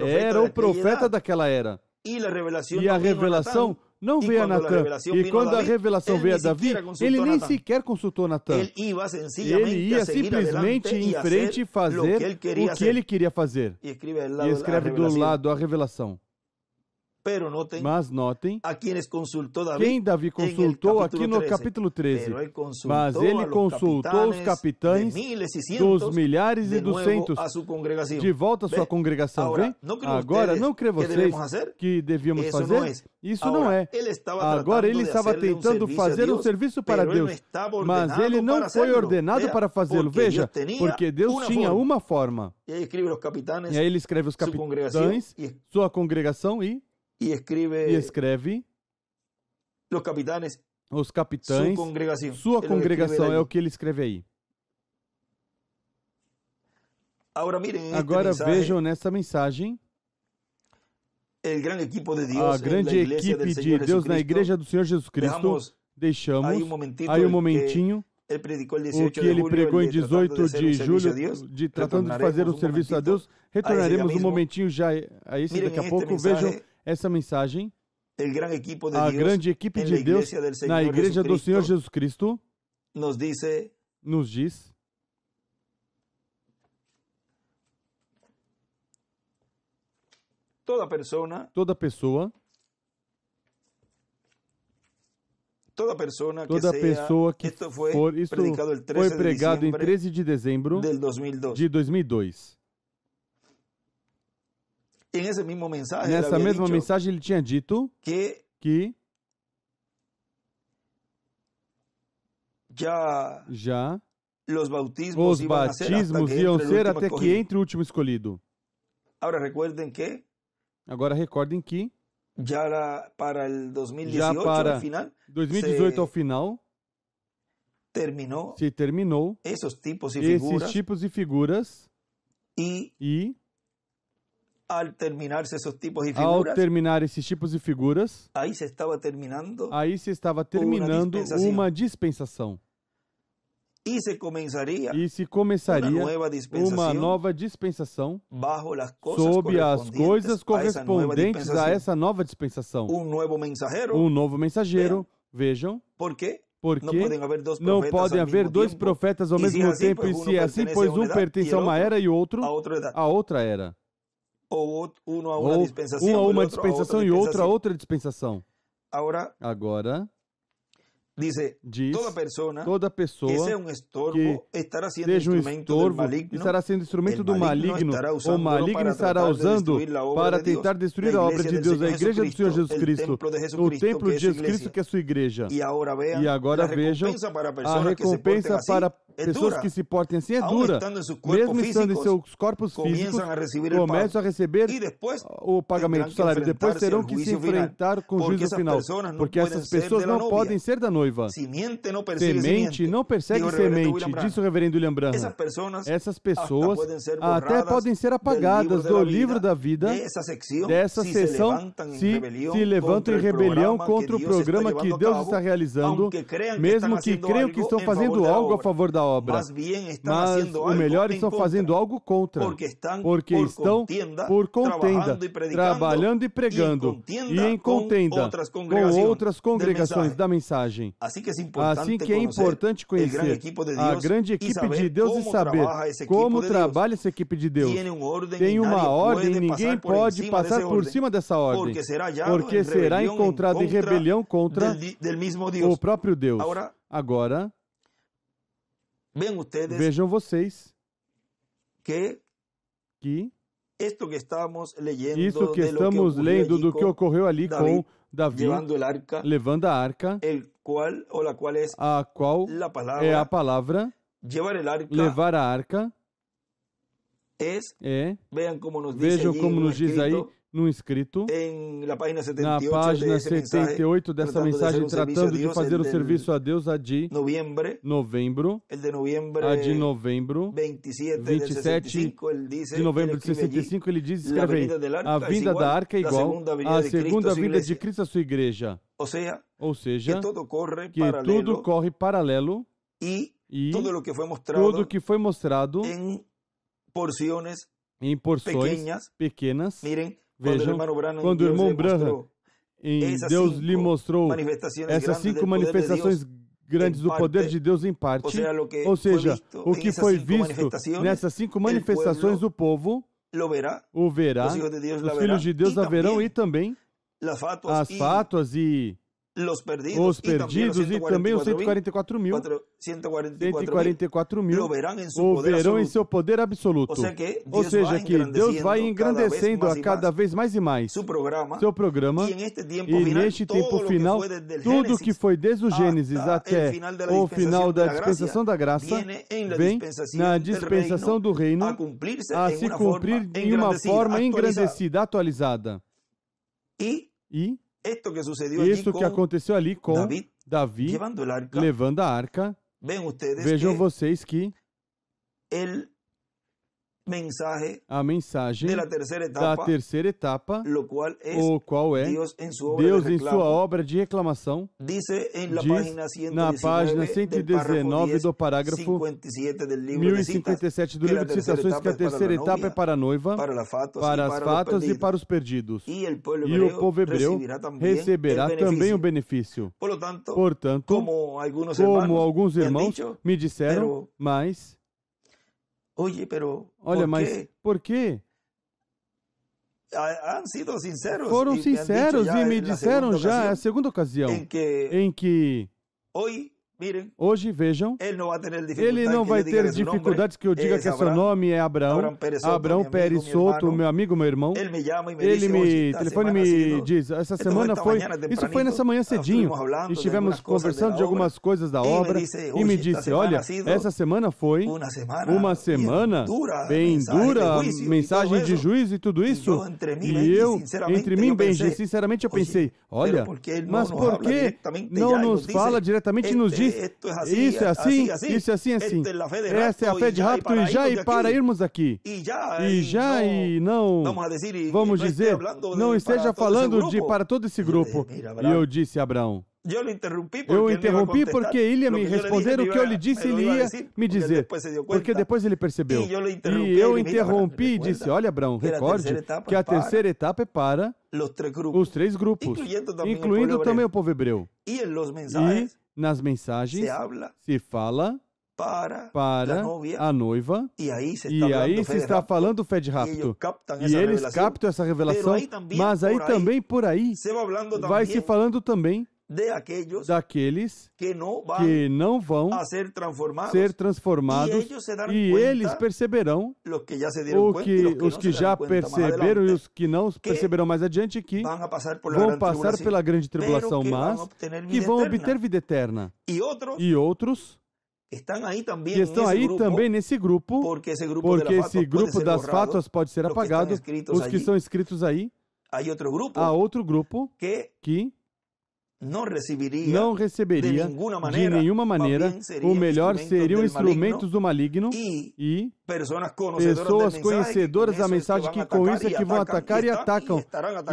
era o profeta daquela era. E a revelação não veio a Natã. E quando a revelação veio a Davi, ele nem sequer consultou Natã. Ele ia simplesmente em frente e fazer o que ele queria fazer. E escreve do lado a revelação. Mas notem quem Davi consultou aqui no capítulo 13. Mas ele consultou os capitães dos milhares e dos centos de volta à sua congregação. Vem? Agora, não crê vocês que devíamos fazer? Isso não é. Agora ele estava tentando fazer um serviço para Deus, mas ele não foi ordenado para fazê-lo. Veja, porque Deus tinha uma forma. E aí ele escreve os capitães, sua congregação e escreve os capitães, sua congregação, é o que ele escreve aí. Agora vejam nessa mensagem a grande equipe de Deus na Igreja do Senhor Jesus Cristo. Deixamos aí um momentinho o que ele pregou em 18 de julho, tratando de fazer um serviço a Deus. Retornaremos um momentinho já a isso daqui a pouco. Vejam essa mensagem. A grande equipe de Deus na Igreja do Senhor Jesus Cristo nos diz toda pessoa que for, isto foi pregado em 13 de dezembro de 2002. Nessa mesma mensagem ele tinha dito que já os batismos iam ser até que entre o último escolhido. Agora recordem que já para 2018 ao final se terminou esses tipos e figuras e ao terminar esses tipos e figuras, aí se estava terminando uma dispensação. E se começaria uma nova dispensação sob as coisas correspondentes a essa nova dispensação. Um novo mensageiro, vejam. Porque não podem haver dois profetas ao mesmo tempo, e se é assim, pois um pertence a uma era e outro a outra era. Ou um a uma dispensação e outro a outra dispensação. Agora, diz, toda pessoa que seja um estorvo estará sendo instrumento do maligno, ou o maligno estará usando para tentar destruir a obra de Deus, a Igreja do Senhor Jesus Cristo, o templo de Jesus Cristo, que é a sua igreja. E agora vejam, a recompensa para pessoas que se portem assim é dura. Mesmo estando em seus corpos físicos, começam a receber o pagamento do salário. Depois terão que se enfrentar com o juízo final, porque essas pessoas não podem ser da noiva. Semente não persegue semente, disse o reverendo William Branham. Essas pessoas até podem ser apagadas do livro da vida, dessa sessão, se levantam em rebelião contra o programa que Deus está realizando, mesmo que creiam que estão fazendo algo a favor da pela obra, mas o melhor estão fazendo algo contra, porque estão por contenda, trabalhando e pregando, e em contenda com outras congregações da mensagem. Assim que é importante conhecer a grande equipe de Deus e saber como trabalha essa equipe de Deus. Tem uma ordem e ninguém pode passar por cima dessa ordem, porque será encontrado em rebelião contra o próprio Deus. Agora, vejam vocês que isso que estamos lendo do que ocorreu ali com Davi levando a arca, a qual é a palavra levar a arca, vejam como nos diz aí no escrito, na página 78 dessa mensagem, tratando de fazer o serviço a Deus, a de novembro, 27 de novembro de 65, ele diz, escreve aí, a vinda da arca é igual à segunda vinda de Cristo à sua igreja. Ou seja, que tudo corre paralelo e tudo que foi mostrado em porções pequenas. Vejam, quando o irmão Branham, Deus lhe mostrou essas 5 manifestações grandes do poder de Deus em parte, ou seja, o que foi visto nessas 5 manifestações, o povo o verá, os filhos de Deus a verão, e também as fátuas e os perdidos e também os 144 mil o verão em seu poder absoluto. Ou seja, que Deus vai engrandecendo a cada vez mais e mais seu programa, e neste tempo final, tudo que foi desde o Gênesis até o final da dispensação da graça, vem na dispensação do reino a se cumprir em uma forma engrandecida, atualizada. E isto que aconteceu ali com Davi levando a arca, vejam vocês que a mensagem da terceira etapa, o qual é Deus em sua obra de reclamação, diz na página 119 do parágrafo 1057 do livro de citações, que a terceira etapa é para a noiva, para as fátuas e para os perdidos. E o povo hebreu receberá também o benefício. Portanto, como alguns irmãos me disseram, mas... Olha, mas por quê? Foram sinceros e me disseram já, é a segunda ocasião em que hoje, vejam, ele não vai ter dificuldades que eu diga que seu nome é Abraão Pérez Souto, meu amigo, meu irmão. Ele me telefona e me diz, essa semana isso foi nessa manhã cedinho, estivemos conversando de algumas coisas da obra, e me disse, olha, essa semana foi uma semana bem dura, mensagem de juízo e tudo isso, e eu, entre mim, Benji, sinceramente eu pensei, olha, mas por que não nos fala diretamente e nos diz, isso é assim, isso é assim, assim. Essa é a fé de rapto, e para irmos aqui. E não, vamos dizer, não esteja falando para todo esse grupo. E eu disse a Abraão, eu interrompi porque ele ia me responder o que eu lhe disse, ele ia me dizer, porque depois ele percebeu. E eu interrompi e disse, olha, Abraão, recorde que a terceira etapa é para os 3 grupos, incluindo também o povo hebreu. E nas mensagens se fala para a noiva, e aí se está falando fé de rapto. E eles captam essa revelação, mas aí também por aí vai se falando também daqueles que não vão ser transformados, e eles perceberão, os que já perceberam e os que não perceberão mais adiante, que vão passar pela grande tribulação, mas que vão obter vida eterna. E outros que estão aí também nesse grupo, porque esse grupo das fátuas pode ser apagado, os que estão escritos aí. Há outro grupo que não receberia de nenhuma maneira, o melhor seriam instrumentos do maligno e pessoas conhecedoras da mensagem, que com isso é que vão atacar e atacam,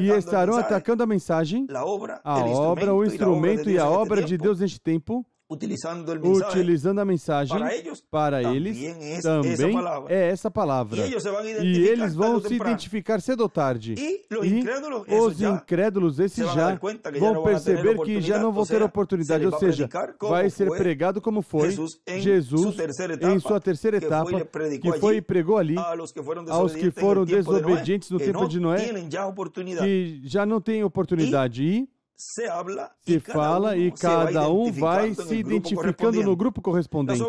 e estarão atacando a mensagem, a obra, o instrumento e a obra de Deus neste tempo, utilizando a mensagem, para eles também é essa palavra. E eles vão se identificar cedo ou tarde. E os incrédulos, esses já vão perceber que já não vão ter oportunidade. Ou seja, vai ser pregado como foi Jesus em sua terceira etapa, que foi e pregou ali aos que foram desobedientes no tempo de Noé, que já não tem oportunidade. E se fala e cada um vai se identificando no grupo correspondente.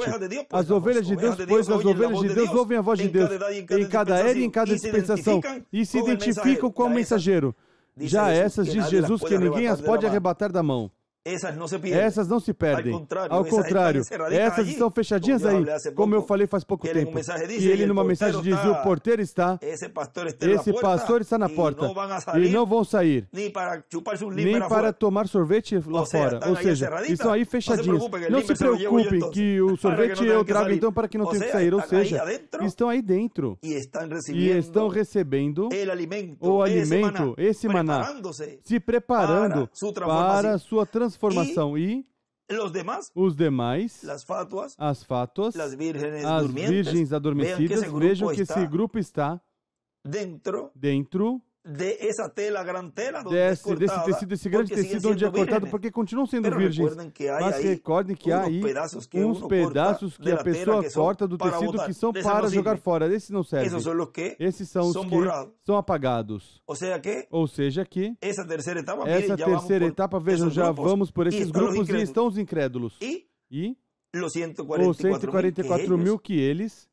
As ovelhas de Deus, pois as ovelhas de Deus ouvem a voz de Deus em cada era e em cada dispensação e se identificam com o mensageiro. Já essas, diz Jesus, que ninguém as pode arrebatar da mão. Essas não se perdem. Ao contrário, essas estão fechadinhas aí, como eu falei faz pouco tempo. E ele numa mensagem dizia, o porteiro está, esse pastor está na porta, e não vão sair, nem para tomar sorvete lá fora. Ou seja, estão aí fechadinhas. Não se preocupem que o sorvete eu trago então para que não tenham que sair. Ou seja, estão aí dentro e estão recebendo o alimento, esse maná, se preparando para a sua transformação. E os demais, as fátuas, as virgens adormecidas, vejam que esse grupo está dentro desse tecido, esse grande tecido onde é cortado, porque continuam sendo virgens. Mas recordem que há aí uns pedaços que a pessoa corta do tecido que são para jogar fora. Esses não servem. Esses são os que são apagados. Ou seja que essa terceira etapa, vejam, já vamos por esses grupos e estão os incrédulos. E os 144 mil que esses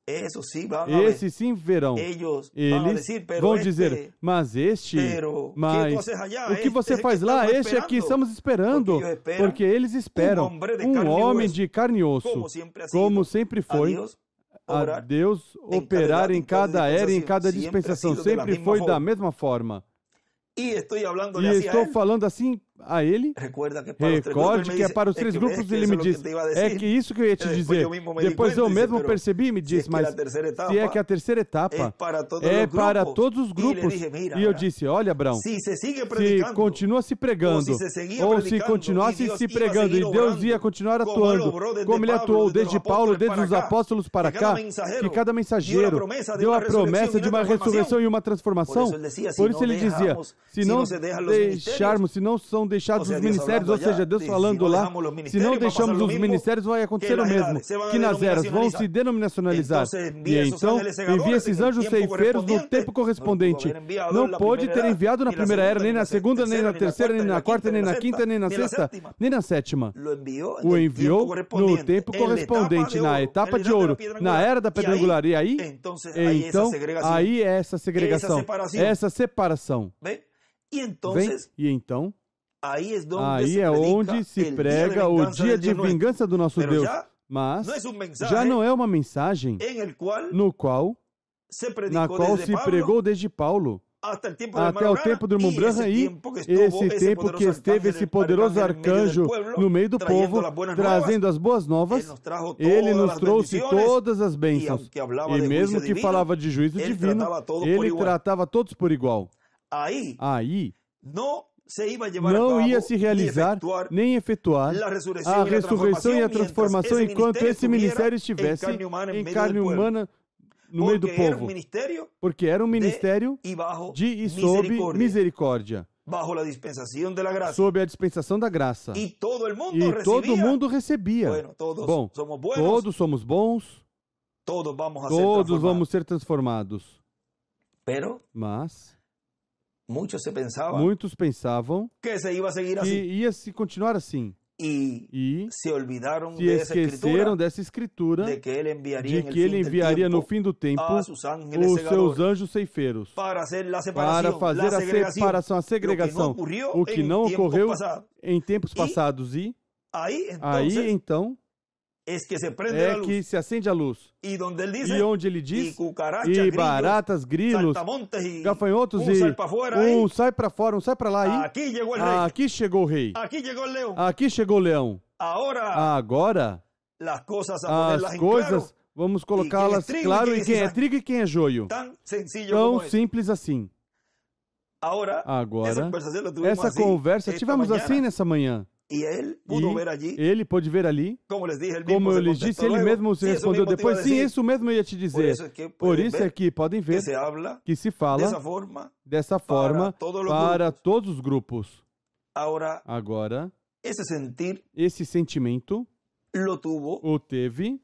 sim verão. Eles vão dizer, mas o que você faz lá? Este é que estamos esperando, porque eles esperam um homem de carne e osso, como sempre foi, a Deus operar em cada era e em cada dispensação, sempre foi da mesma forma. E estou falando assim a ele. Recorde que é para os três grupos. Ele me diz, é que isso que eu ia te dizer. Depois eu mesmo percebi e me diz, mas se é que a terceira etapa é para todos os grupos. E eu disse, olha, Abraão, se continua se pregando, ou se continuasse se pregando, e Deus ia continuar atuando, como ele atuou desde Paulo, desde os apóstolos para cá, que cada mensageiro deu a promessa de uma ressurreição e uma transformação. Por isso ele dizia, se não deixarmos, se não são deixados os ministérios, ou seja, Deus falando lá, se não deixamos os ministérios, vai acontecer o mesmo, que nas eras vão se denominacionalizar. E então, envia esses anjos ceifeiros no tempo correspondente. Não pôde ter enviado na primeira era, nem na segunda, nem na terceira, nem na quarta, nem na quinta, nem na sexta, nem na sétima. O enviou no tempo correspondente, na etapa de ouro, na era da pedra angular. E aí, então, aí é essa segregação, essa separação. E então, aí é onde se prega o dia de vingança do nosso Deus. Mas já não é uma mensagem na qual se pregou desde Paulo até o tempo do irmão Branham, e esse tempo que esteve esse poderoso arcanjo no meio do povo, trazendo as boas novas. Ele nos trouxe todas as bênçãos. E mesmo que falava de juízo divino, ele tratava todos por igual. Aí não ia se realizar nem efetuar a ressurreição e a transformação enquanto esse ministério estivesse em carne humana no meio do povo, porque era um ministério de e sob misericórdia, sob a dispensação da graça, e todo mundo recebia. Bom, todos somos bons, todos vamos ser transformados, mas muitos pensavam que ia se continuar assim. E se esqueceram dessa escritura de que ele enviaria no fim do tempo os seus anjos ceifeiros para fazer a separação, a segregação, o que não ocorreu em tempos passados. E aí então é que se acende a luz. E onde ele diz, e baratas, grilos, gafanhotos, e um sai para fora, um sai para lá, e aqui chegou o rei, aqui chegou o leão. Agora, as coisas, vamos colocá-las claro, e quem é trigo e quem é joio. Tão simples assim. Agora, essa conversa tivemos assim nessa manhã. E ele pôde ver ali, como eu lhes disse, ele mesmo se respondeu depois, sim, isso mesmo eu ia te dizer. Por isso é que podem ver que se fala dessa forma para todos os grupos. Agora, esse sentimento o teve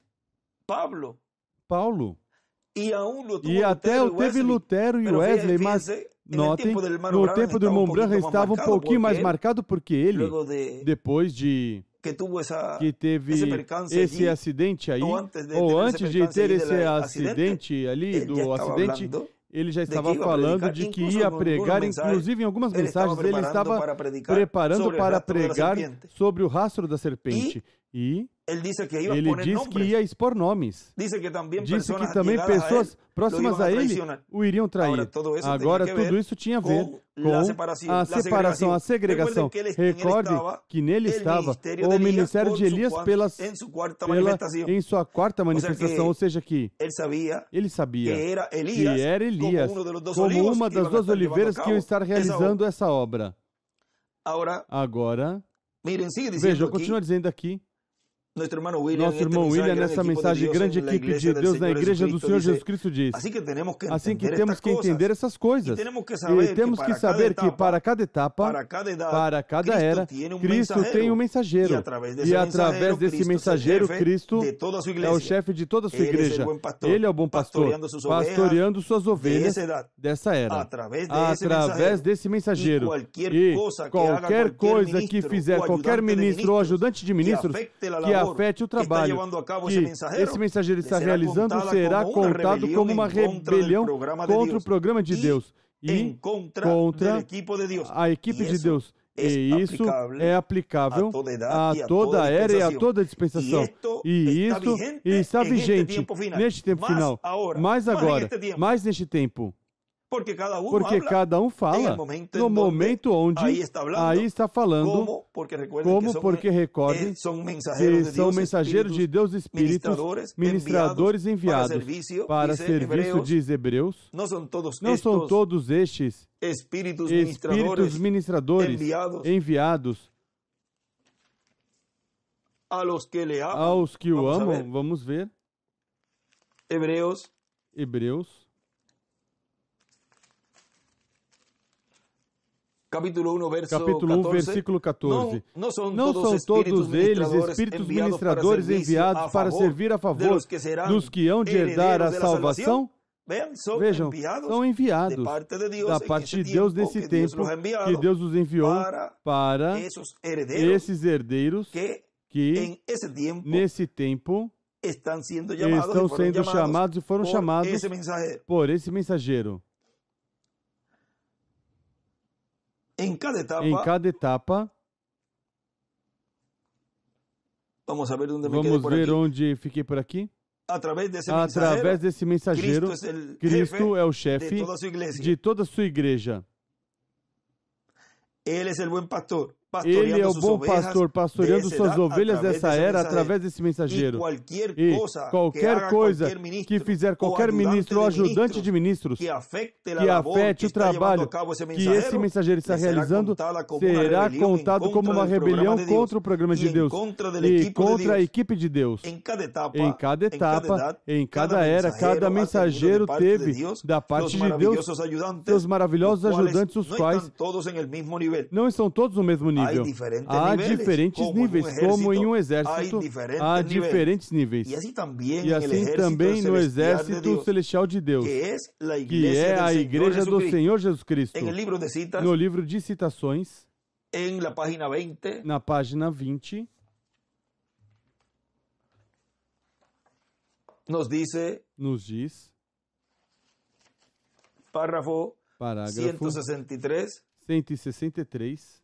Paulo. E até o teve Lutero e Wesley, mas notem, no tempo do irmão Branham estava um pouquinho mais marcado, porque ele, depois de que teve esse acidente aí, ou antes de ter esse acidente ali, do acidente, ele já estava falando de que ia pregar, inclusive em algumas mensagens ele estava preparando para pregar sobre o rastro da serpente. E ele disse que ia expor nomes. Disse que também pessoas próximas a ele o iriam trair. Agora, tudo isso tinha a ver com a separação, a segregação. Recorde que nele estava o ministério de Elias em sua quarta manifestação, ou seja, que ele sabia que era Elias como uma das duas oliveiras que iam estar realizando essa obra. Agora, vejam, continua dizendo aqui, nosso irmão William, nessa mensagem Grande Equipe de Deus na Igreja do Senhor Jesus Cristo, diz: assim que temos que entender essas coisas. E temos que saber que para cada etapa, para cada era, Cristo tem um mensageiro. E através desse mensageiro, Cristo é o chefe de toda a sua igreja. Ele é o bom pastor, pastoreando suas ovelhas dessa era. Através desse mensageiro. E qualquer coisa que fizer qualquer ministro ou ajudante de ministros que afete o trabalho que esse mensageiro está realizando, será contado como uma rebelião contra o programa de Deus e contra a equipe de Deus. E isso é aplicável a toda a era e a toda a dispensação. E isso está vigente neste tempo final. Mais agora, mais neste tempo. Porque cada um fala no momento onde aí está falando, porque recordem que são mensageiros de Deus, espíritos, ministradores enviados para serviço, diz Hebreus. Não são todos estes espíritos ministradores enviados aos que o amam. Vamos ver. Hebreus. Capítulo 1, versículo 14. Não são todos eles espíritos ministradores enviados para servir a favor dos que hão de herdar a salvação? Vejam, são enviados da parte de Deus nesse tempo, que Deus os enviou para esses herdeiros que nesse tempo estão sendo chamados e foram chamados por esse mensageiro. Em cada etapa, vamos ver onde fiquei por aqui. Através desse mensageiro, Cristo é o chefe de toda a sua igreja. Ele é o bom pastor, pastoreando suas ovelhas dessa era através desse mensageiro. E qualquer coisa que fizer qualquer ministro ou ajudante de ministros que afete o trabalho que esse mensageiro está realizando, será contado como uma rebelião contra o programa de Deus e contra a equipe de Deus. Em cada etapa, em cada era, cada mensageiro teve da parte de Deus seus maravilhosos ajudantes, os quais não estão todos no mesmo nível. Há diferentes níveis, como em um exército, há diferentes níveis. E assim também no exército celestial de Deus, que é a igreja do Senhor Jesus Cristo. No livro de citações, na página 20, nos diz, parágrafo 163,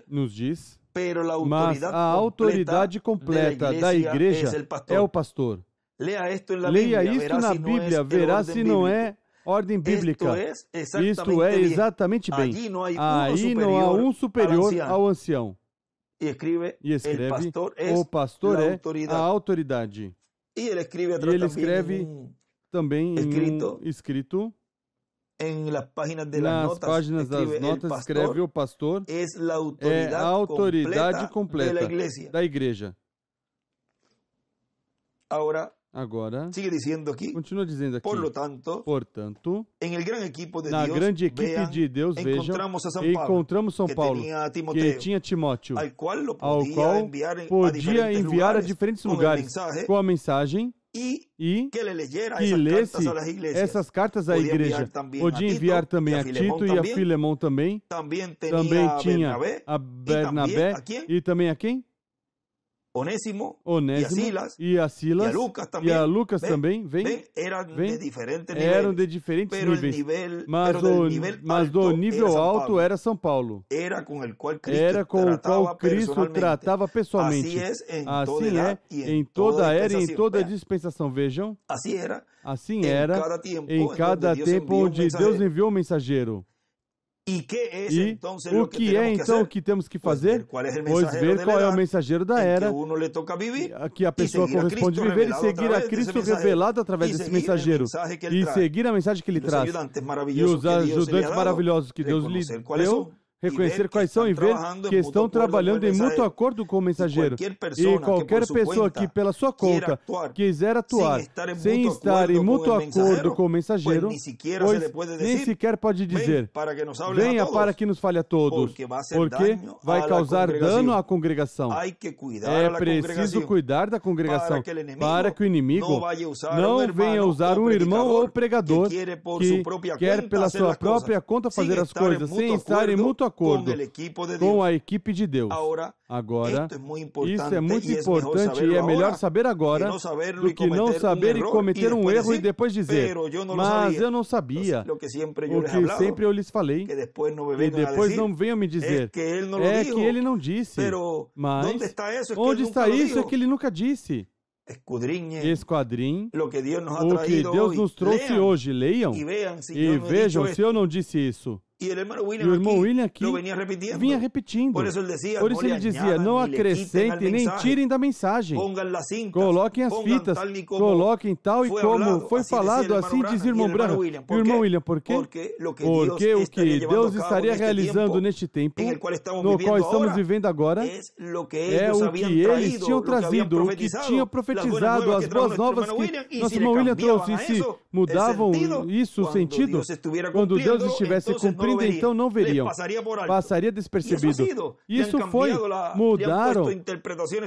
nos diz, mas a autoridade completa da igreja é o pastor. Leia isto na Bíblia, verá se não é ordem bíblica. Isto é exatamente bem. Aí não há um superior ao ancião. E escreve, o pastor é a autoridade. E ele escreve também escrito, nas páginas das notas escreve o pastor é a autoridade completa da igreja. Agora, continua dizendo aqui, portanto, na grande equipe de Deus, vejam, encontramos São Paulo, que tinha Timóteo, ao qual podia enviar a diferentes lugares com a mensagem e que lesse essas cartas à igreja. Podia enviar também a Tito e a Filemão também. Também tinha a Bernabé e também a quem? Onésimo e a Silas e a Lucas também, eram de diferentes níveis, mas do nível alto era São Paulo, era com o qual Cristo tratava pessoalmente. Assim é em toda a era e em toda a dispensação, vejam, assim era em cada tempo onde Deus enviou um mensageiro. E o que é então o que temos que fazer? Pois ver qual é o mensageiro da era que a pessoa corresponde viver e seguir a Cristo revelado através desse mensageiro e seguir a mensagem que ele traz. E os ajudantes maravilhosos que Deus lhe deu, reconhecer quais são e ver que estão trabalhando em mútuo acordo com o mensageiro. E qualquer pessoa que, pela sua conta, quiser atuar sem estar em mútuo acordo com o mensageiro, pois nem sequer pode dizer, venha para que nos fale a todos, porque vai causar dano à congregação. É preciso cuidar da congregação para que o inimigo não venha usar um irmão ou pregador que quer, pela sua própria conta, fazer as coisas sem estar em mútuo acordo com a equipe de Deus. Agora, isso é muito importante e é melhor saber agora do que não saber e cometer um erro e depois dizer, mas eu não sabia. O que sempre eu lhes falei e depois não venham me dizer, é que ele não disse. Mas onde está isso? É que ele nunca disse. Esquadrinhe o que Deus nos trouxe hoje. Leiam e vejam se eu não disse isso. E o irmão William aqui vinha repetindo. Por isso ele dizia, não acrescentem nem tirem da mensagem. Coloquem as fitas, coloquem tal e como foi falado, assim diz o irmão Branham. E o irmão William, por quê? Porque o que Deus estaria realizando neste tempo, no qual estamos vivendo agora, é o que eles tinham trazido, o que tinham profetizado, as boas novas que nosso irmão William trouxe. E se mudavam isso, o sentido, quando Deus estivesse cumprindo, então não veriam, passaria despercebido. Isso foi, mudaram,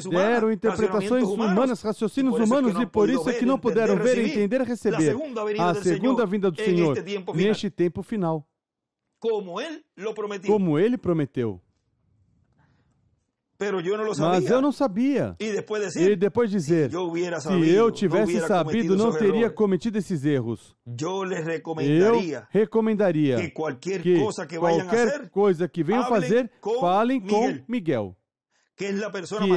deram interpretações humanas, raciocínios humanos, e por isso é que não puderam ver, entender, receber a segunda vinda do Senhor neste tempo final, como Ele prometeu. Mas eu não sabia. E depois dizer, se eu tivesse sabido, não teria cometido esses erros. Eu recomendaria que qualquer coisa que venham fazer, falem com Miguel, que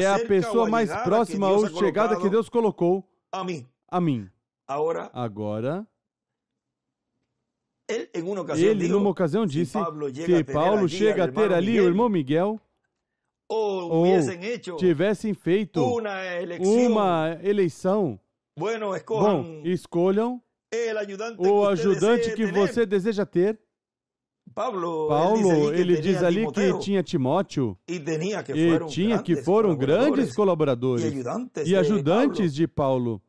é a pessoa mais próxima ou chegada que Deus colocou a mim. Agora, ele numa ocasião disse, se Paulo chega a ter ali o irmão Miguel, ou tivessem feito uma eleição, bom, escolham o ajudante que você deseja ter. Paulo, ele diz ali que tinha Timóteo e tinha que foram grandes colaboradores e ajudantes de Paulo.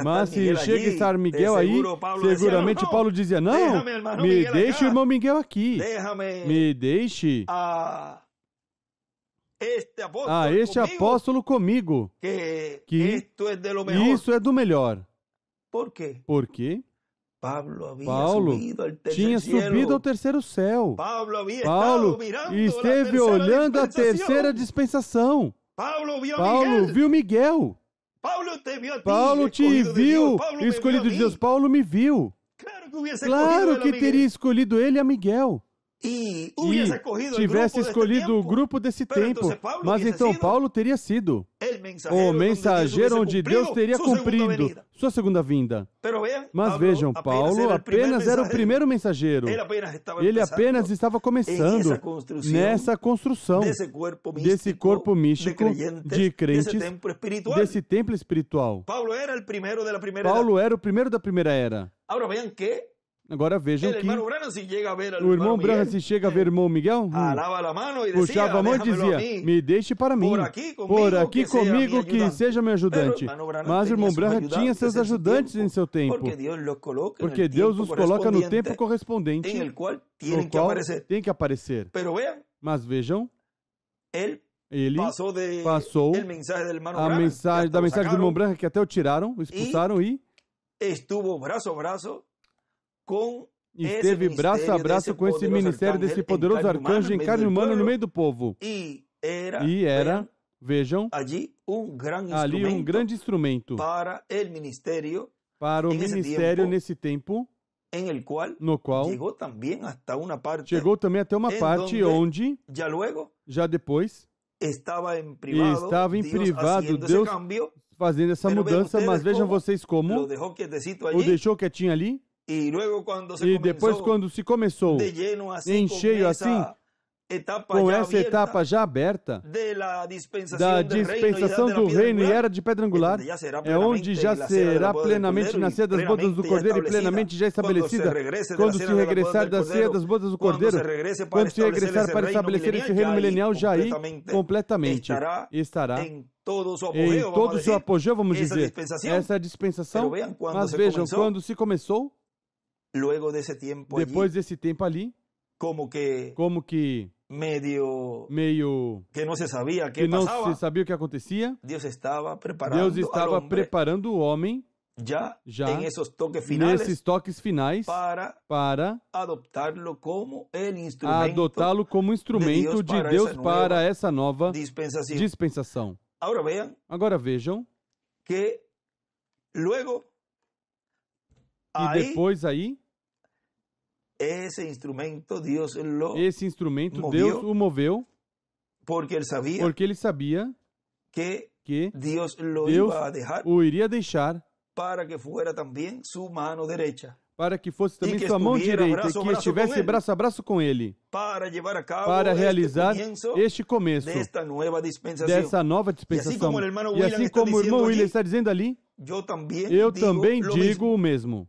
Mas se chega a estar Miguel aí, seguramente Paulo dizia, não, me deixe o irmão Miguel aqui, me deixe este apóstolo comigo, que isso é do melhor. Por quê? Paulo tinha subido ao terceiro céu. Paulo esteve olhando a terceira dispensação. Paulo viu Miguel. Paulo te viu, escolhido de Deus. Paulo me viu. Claro que teria escolhido ele a Miguel. E tivesse escolhido o grupo desse tempo, mas então Paulo teria sido o mensageiro onde Deus teria cumprido sua segunda vinda. Mas vejam, Paulo apenas era o primeiro mensageiro. Ele apenas estava começando nessa construção desse corpo místico de crentes, desse templo espiritual. Paulo era o primeiro da primeira era. Agora vejam que o irmão Branham, se chega a ver o irmão Miguel, puxava a mão e dizia, me deixe para mim, por aqui comigo que seja meu ajudante. Mas o irmão Branham tinha seus ajudantes em seu tempo, porque Deus os coloca no tempo correspondente, no qual tem que aparecer. Mas vejam, ele passou a mensagem do irmão Branham, que até o tiraram, o expulsaram, e esteve braço a braço com esse ministério desse poderoso arcanjo em carne humana no meio do povo. E era, vejam, ali um grande instrumento para o ministério nesse tempo, no qual chegou também até uma parte onde, já depois, estava em privado Deus fazendo essa mudança, mas vejam vocês como o deixou quietinho ali, e depois quando se começou em cheio assim, com essa etapa já aberta da dispensação do reino e era de pedra angular, é onde já será plenamente na ceia das bodas do Cordeiro e plenamente já estabelecida, quando se regressar da ceia das bodas do Cordeiro, quando se regressar para estabelecer esse reino milenial, já aí completamente estará em todo o seu apogeu, vamos dizer, essa dispensação. Mas vejam, quando se começou, depois desse tempo ali, como que meio que não se sabia o que acontecia, Deus estava preparando o homem já nesses toques finais para adotá-lo como instrumento de Deus para essa nova dispensação. Agora vejam que depois aí, esse instrumento Deus o moveu, porque ele sabia que Deus o iria deixar para que fosse também sua mão direita, e que estivesse braço a braço com ele, para realizar este começo dessa nova dispensação. E assim como o irmão William está dizendo ali, eu também digo o mesmo.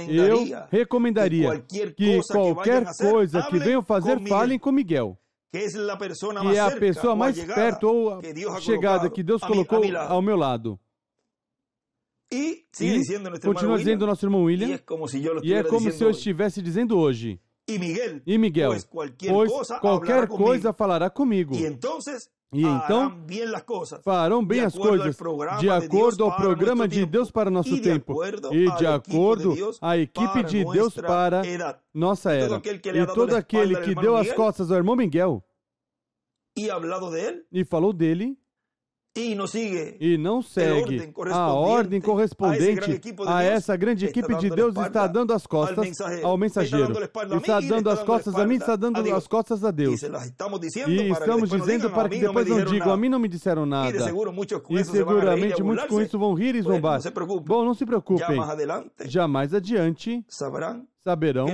Eu recomendaria que qualquer coisa que venham fazer, falem com Miguel, que é a pessoa mais perto ou chegada que Deus colocou ao meu lado. E continua dizendo o nosso irmão William, e é como se eu estivesse dizendo hoje, e Miguel, pois qualquer coisa falará comigo. E então farão bem as coisas de acordo ao programa de Deus para nosso tempo e de acordo à equipe de Deus para nossa era. E todo aquele que deu as costas ao irmão Miguel e falou dele e não segue a ordem correspondente a essa grande equipe de Deus, está dando as costas ao mensageiro, está dando as costas a mim, está dando as costas a Deus. E estamos dizendo para que depois não digam, a mim não me disseram nada. E seguramente muitos com isso vão rir e zombar. Bom, não se preocupem. Já mais adiante saberão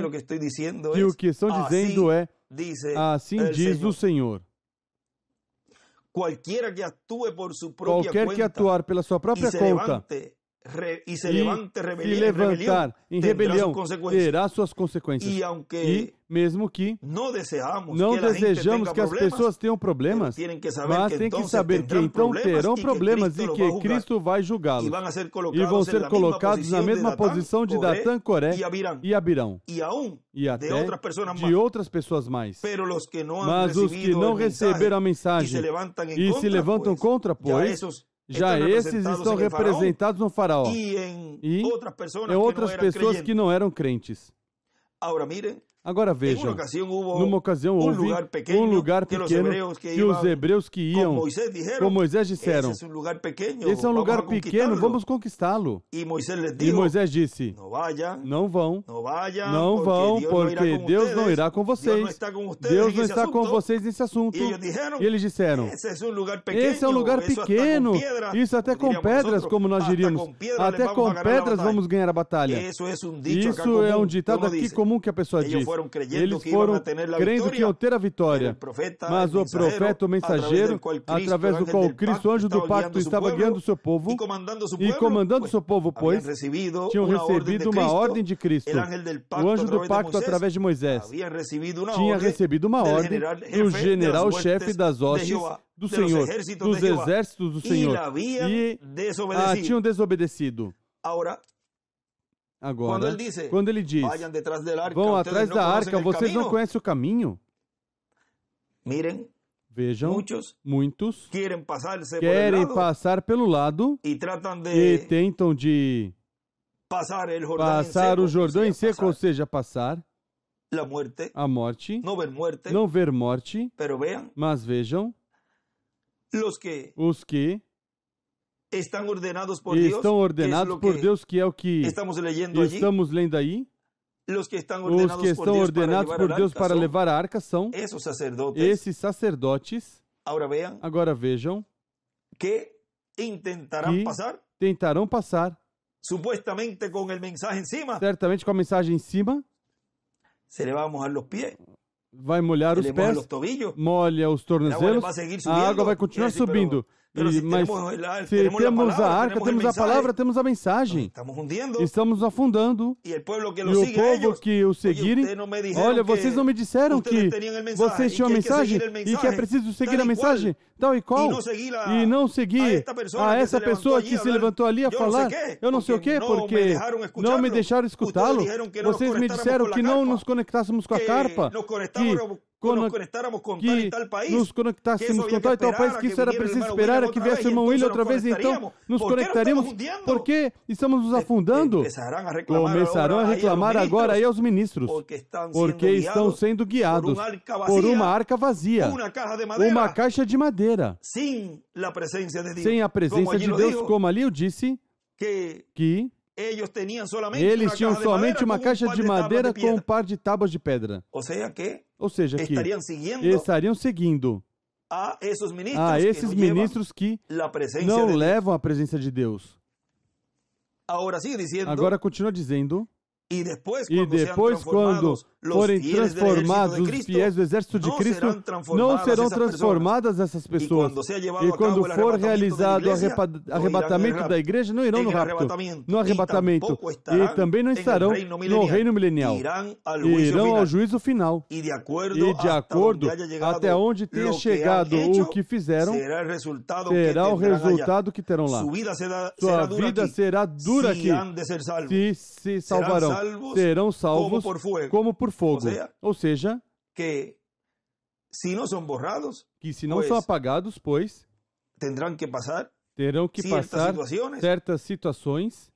que o que estão dizendo é, assim diz o Senhor. Qualquer que atuar pela sua própria conta e se levantar em rebelião terá suas consequências. E mesmo que não desejamos que as pessoas tenham problemas, mas tem que saber que então terão problemas e que Cristo vai julgá-los. E vão ser colocados na mesma posição de Datã, Coré e Abirão. E até de outras pessoas mais. Mas os que não receberam a mensagem e se levantam contra, pois, já esses estão representados no faraó e em outras pessoas que não eram crentes. Agora vejam, numa ocasião houve um lugar pequeno que os hebreus que iam com Moisés disseram, esse é um lugar pequeno, vamos conquistá-lo. E Moisés disse, não vão, porque Deus não irá com vocês. Deus não está com vocês nesse assunto. E eles disseram, esse é um lugar pequeno, isso até com pedras, como nós diríamos, até com pedras vamos ganhar a batalha. Isso é um ditado aqui comum que a pessoa diz. eles foram crendo que iam ter a vitória. Mas o profeta, o mensageiro, através do qual Cristo, o anjo do pacto, estava guiando o seu povo e comandando o seu povo, pois tinham recebido uma ordem de Cristo. O anjo do pacto, através de Moisés, tinha recebido uma ordem do general-chefe das hostes do Senhor, dos exércitos do Senhor, e tinham desobedecido. Agora, quando ele diz, vão atrás da arca, vocês não conhecem o caminho? Vejam, muitos querem passar pelo lado e tentam de passar o Jordão em seco, ou seja, passar a morte, não ver morte, mas vejam, os que estão ordenados por Deus, que é o que estamos lendo aí. Os que estão ordenados por Deus para levar a arca são esses sacerdotes. Agora vejam que tentarão passar, certamente com a mensagem em cima. Vai molhar os pés, molha os tornozelos, a água vai continuar subindo. Mas se temos a arca, temos a palavra, temos a mensagem. Estamos afundando. E o povo que o seguirem, olha, vocês não me disseram que vocês tinham a mensagem e que é preciso seguir a mensagem tal e qual, e não seguir a essa pessoa que se levantou ali a falar, eu não sei o quê, porque não me deixaram escutá-lo. Vocês me disseram que não nos conectássemos com a carpa, que nos conectássemos com tal e tal país, que isso era preciso esperar a que viesse o irmão William outra vez, então nos conectaríamos. Por que estamos nos afundando? Começarão a reclamar agora aí aos ministros, porque estão sendo guiados por uma arca vazia, uma caixa de madeira, sem a presença de Deus, como ali eu disse, que eles tinham somente uma caixa de madeira com um par de tábuas de pedra. Ou seja, que estariam seguindo a esses ministros que não levam a presença de Deus. Agora continua dizendo, e depois, quando forem transformados os fiéis do exército de Cristo, não serão transformadas essas pessoas. E quando for realizado o arrebatamento da igreja, não irão no arrebatamento. E também não estarão no reino milenial. Irão ao juízo final. E de acordo até onde tenha chegado o que fizeram, será o resultado que terão lá. Sua vida será dura aqui. Se salvarão. Serão salvos como por fogo. Ou seja, que se não são apagados, pois terão que passar certas situações,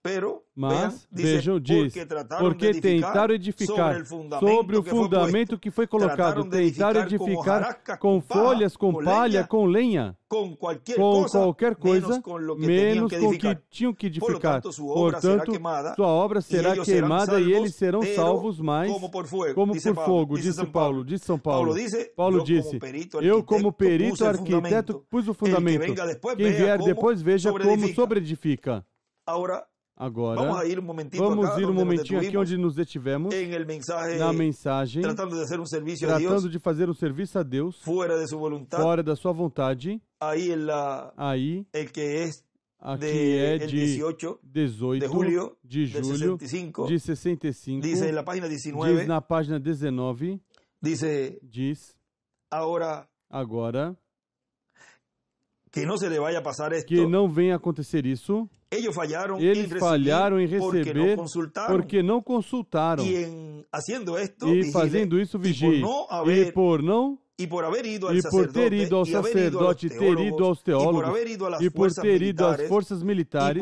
mas, vejam, diz, porque tentaram edificar sobre o fundamento que foi colocado, tentaram edificar com folhas, com palha, com lenha, com qualquer coisa, menos com o que tinham que edificar. Portanto, sua obra será queimada e eles serão salvos, mas como por fogo, disse Paulo, disse São Paulo. Paulo disse, eu como perito arquiteto pus o fundamento, quem vier depois veja como sobreedifica. Agora, vamos ir um momentinho aqui onde nos detivemos, na mensagem, tratando de fazer um serviço a Deus, fora da sua vontade. Aí, aqui é de 18 de julho de 65, diz na página 19, diz, agora, que não venha acontecer isso. Eles falharam em receber porque não consultaram. E fazendo isso, vigiem. E por ter ido ao sacerdote, ter ido aos teólogos, e por ter ido às forças militares,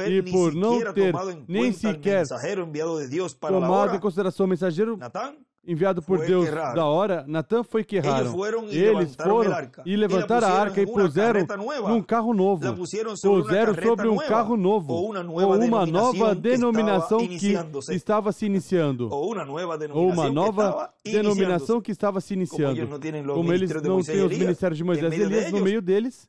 e por não ter nem sequer tomado em consideração o mensageiro enviado por Deus da hora, Natã, foi que erraram. Eles foram e levantaram a arca e puseram num carro novo. Puseram sobre um carro novo, ou uma nova denominação que estava se iniciando. Ou uma nova denominação que estava se iniciando. Como eles não têm os ministérios de Moisés e Elias no meio deles,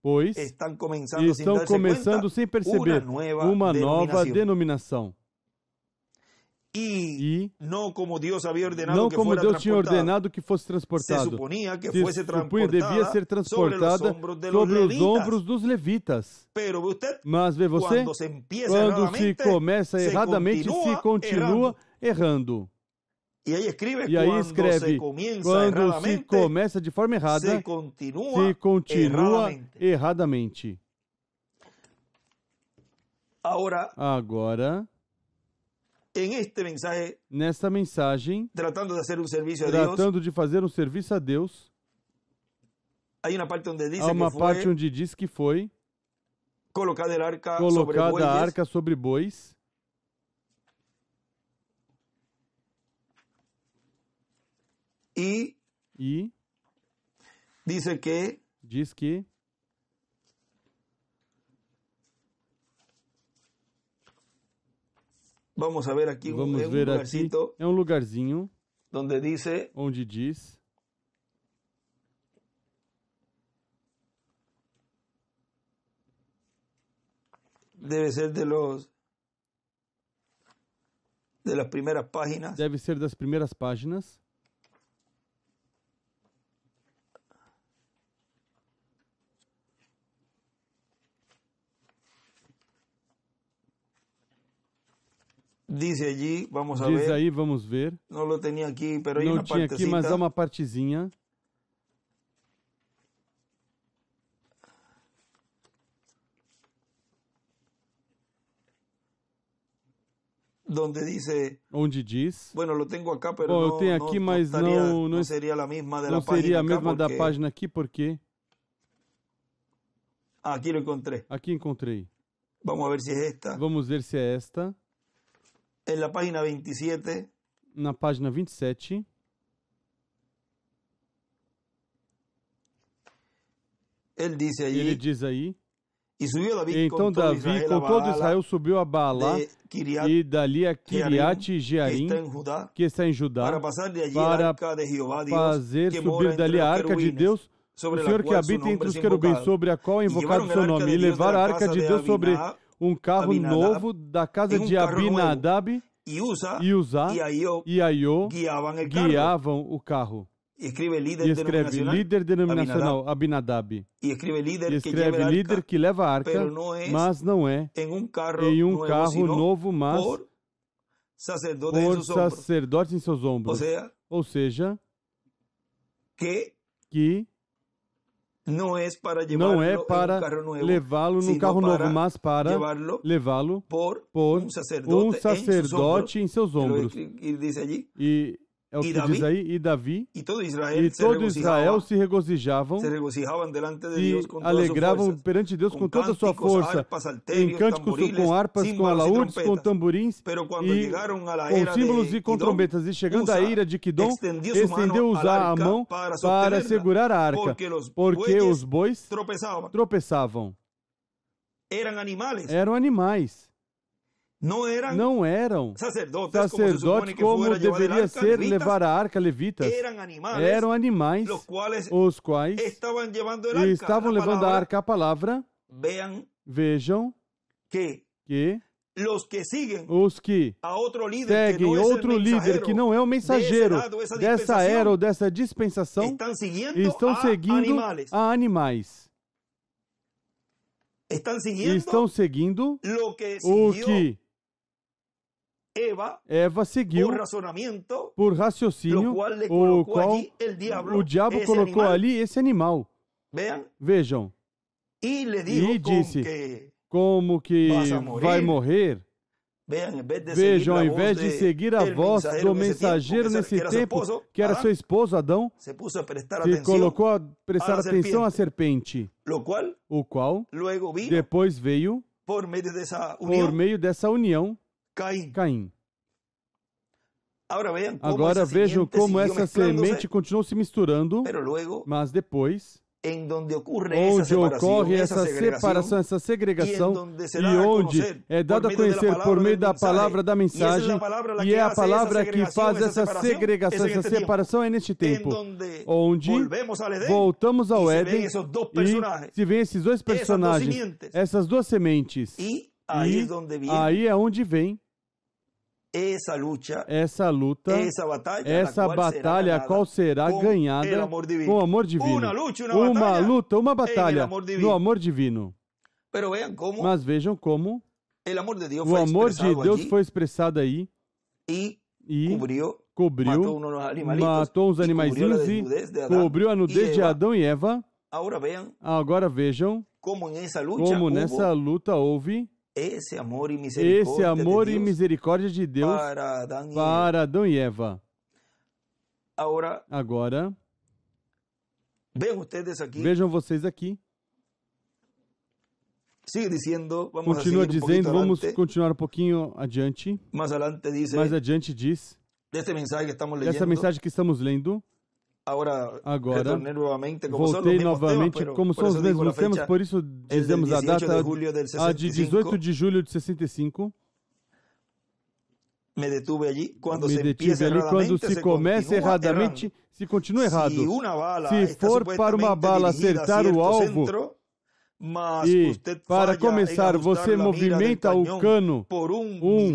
pois estão começando sem perceber uma nova denominação. E não como Deus tinha ordenado que fosse transportado. Se supunha que devia ser transportada sobre os ombros dos levitas. Mas vê você, quando se começa erradamente, se continua errando. E aí escreve, quando se começa de forma errada, se continua erradamente. Agora, nesta mensagem, tratando de fazer um serviço a Deus, há uma parte onde diz que foi colocada a arca sobre bois. E diz que vamos ver aqui é um lugarzinho onde diz deve ser das primeiras páginas. Diz aí, vamos ver. Não tinha aqui, mas há uma partezinha. Onde diz. Eu tenho aqui, mas não seria a mesma da página aqui, porque aqui encontrei. Vamos ver se é esta. Na página 27. Na página 27. Ele diz aí. Então Davi com todo Israel subiu a Baalá e dali a Kiriat Jearim, que está em Judá, para fazer subir dali a arca de Deus, o Senhor que habita entre os querubins, sobre a qual é invocado o seu nome, e levar a arca de Deus sobre um carro novo da casa de Abinadab, e Uzá e Aiô guiavam o carro. E escreve líder denominacional, Abinadab. E escreve líder que leva a arca, mas não é em um carro novo, mas por sacerdotes em seus ombros. Ou seja, que não é para levá-lo no carro novo, mas para levá-lo por um sacerdote em seus ombros. E é o que diz aí, e Davi e todo Israel se regozijavam e alegravam perante Deus com toda a sua força, em cânticos com harpas, com alaúdes, com tamborins, e com símbolos e com trombetas. E chegando a ira de Quidom, estendeu Uzá a mão para segurar a arca, porque os bois tropeçavam. Eram animais. Não eram sacerdotes como deveria ser levar a arca levitas. Eram animais os quais estavam levando a arca, a palavra. Vejam que os que seguem outro líder que não é o mensageiro dessa era ou dessa dispensação estão seguindo a animais. Estão seguindo o que Eva seguiu por raciocínio, o qual o diabo colocou ali esse animal. Vejam. E disse, como que vai morrer? Vejam, ao invés de seguir a voz do mensageiro nesse tempo, que era seu esposo Adão, se colocou a prestar atenção à serpente, o qual depois veio, por meio dessa união, Caim. Agora vejam como essa semente continuou se misturando, mas depois, onde ocorre essa separação, essa segregação, e onde é dado a conhecer por meio da palavra da mensagem, e é a palavra que faz essa segregação, essa separação, é neste tempo, onde voltamos ao Éden, e se vê esses dois personagens, essas duas sementes, e aí é onde vem essa luta, essa batalha, a qual será ganhada com o amor divino. Uma luta, uma batalha no amor divino. Mas vejam como o amor de Deus foi expressado aí e cobriu, matou uns animaizinhos e cobriu a nudez de Adão e Eva. Agora vejam como nessa luta houve esse amor e misericórdia de Deus para Adão e Eva. Agora, vejam vocês aqui. Continua dizendo, vamos continuar um pouquinho adiante. Mais adiante diz, essa mensagem que estamos lendo. Agora, voltei novamente, como são os mesmos temas, por isso dizemos a data, a de 18 de julho de 65. Me detive ali quando se começa erradamente, se continua errado. Se for para uma bala acertar o alvo, e para começar você movimenta o cano um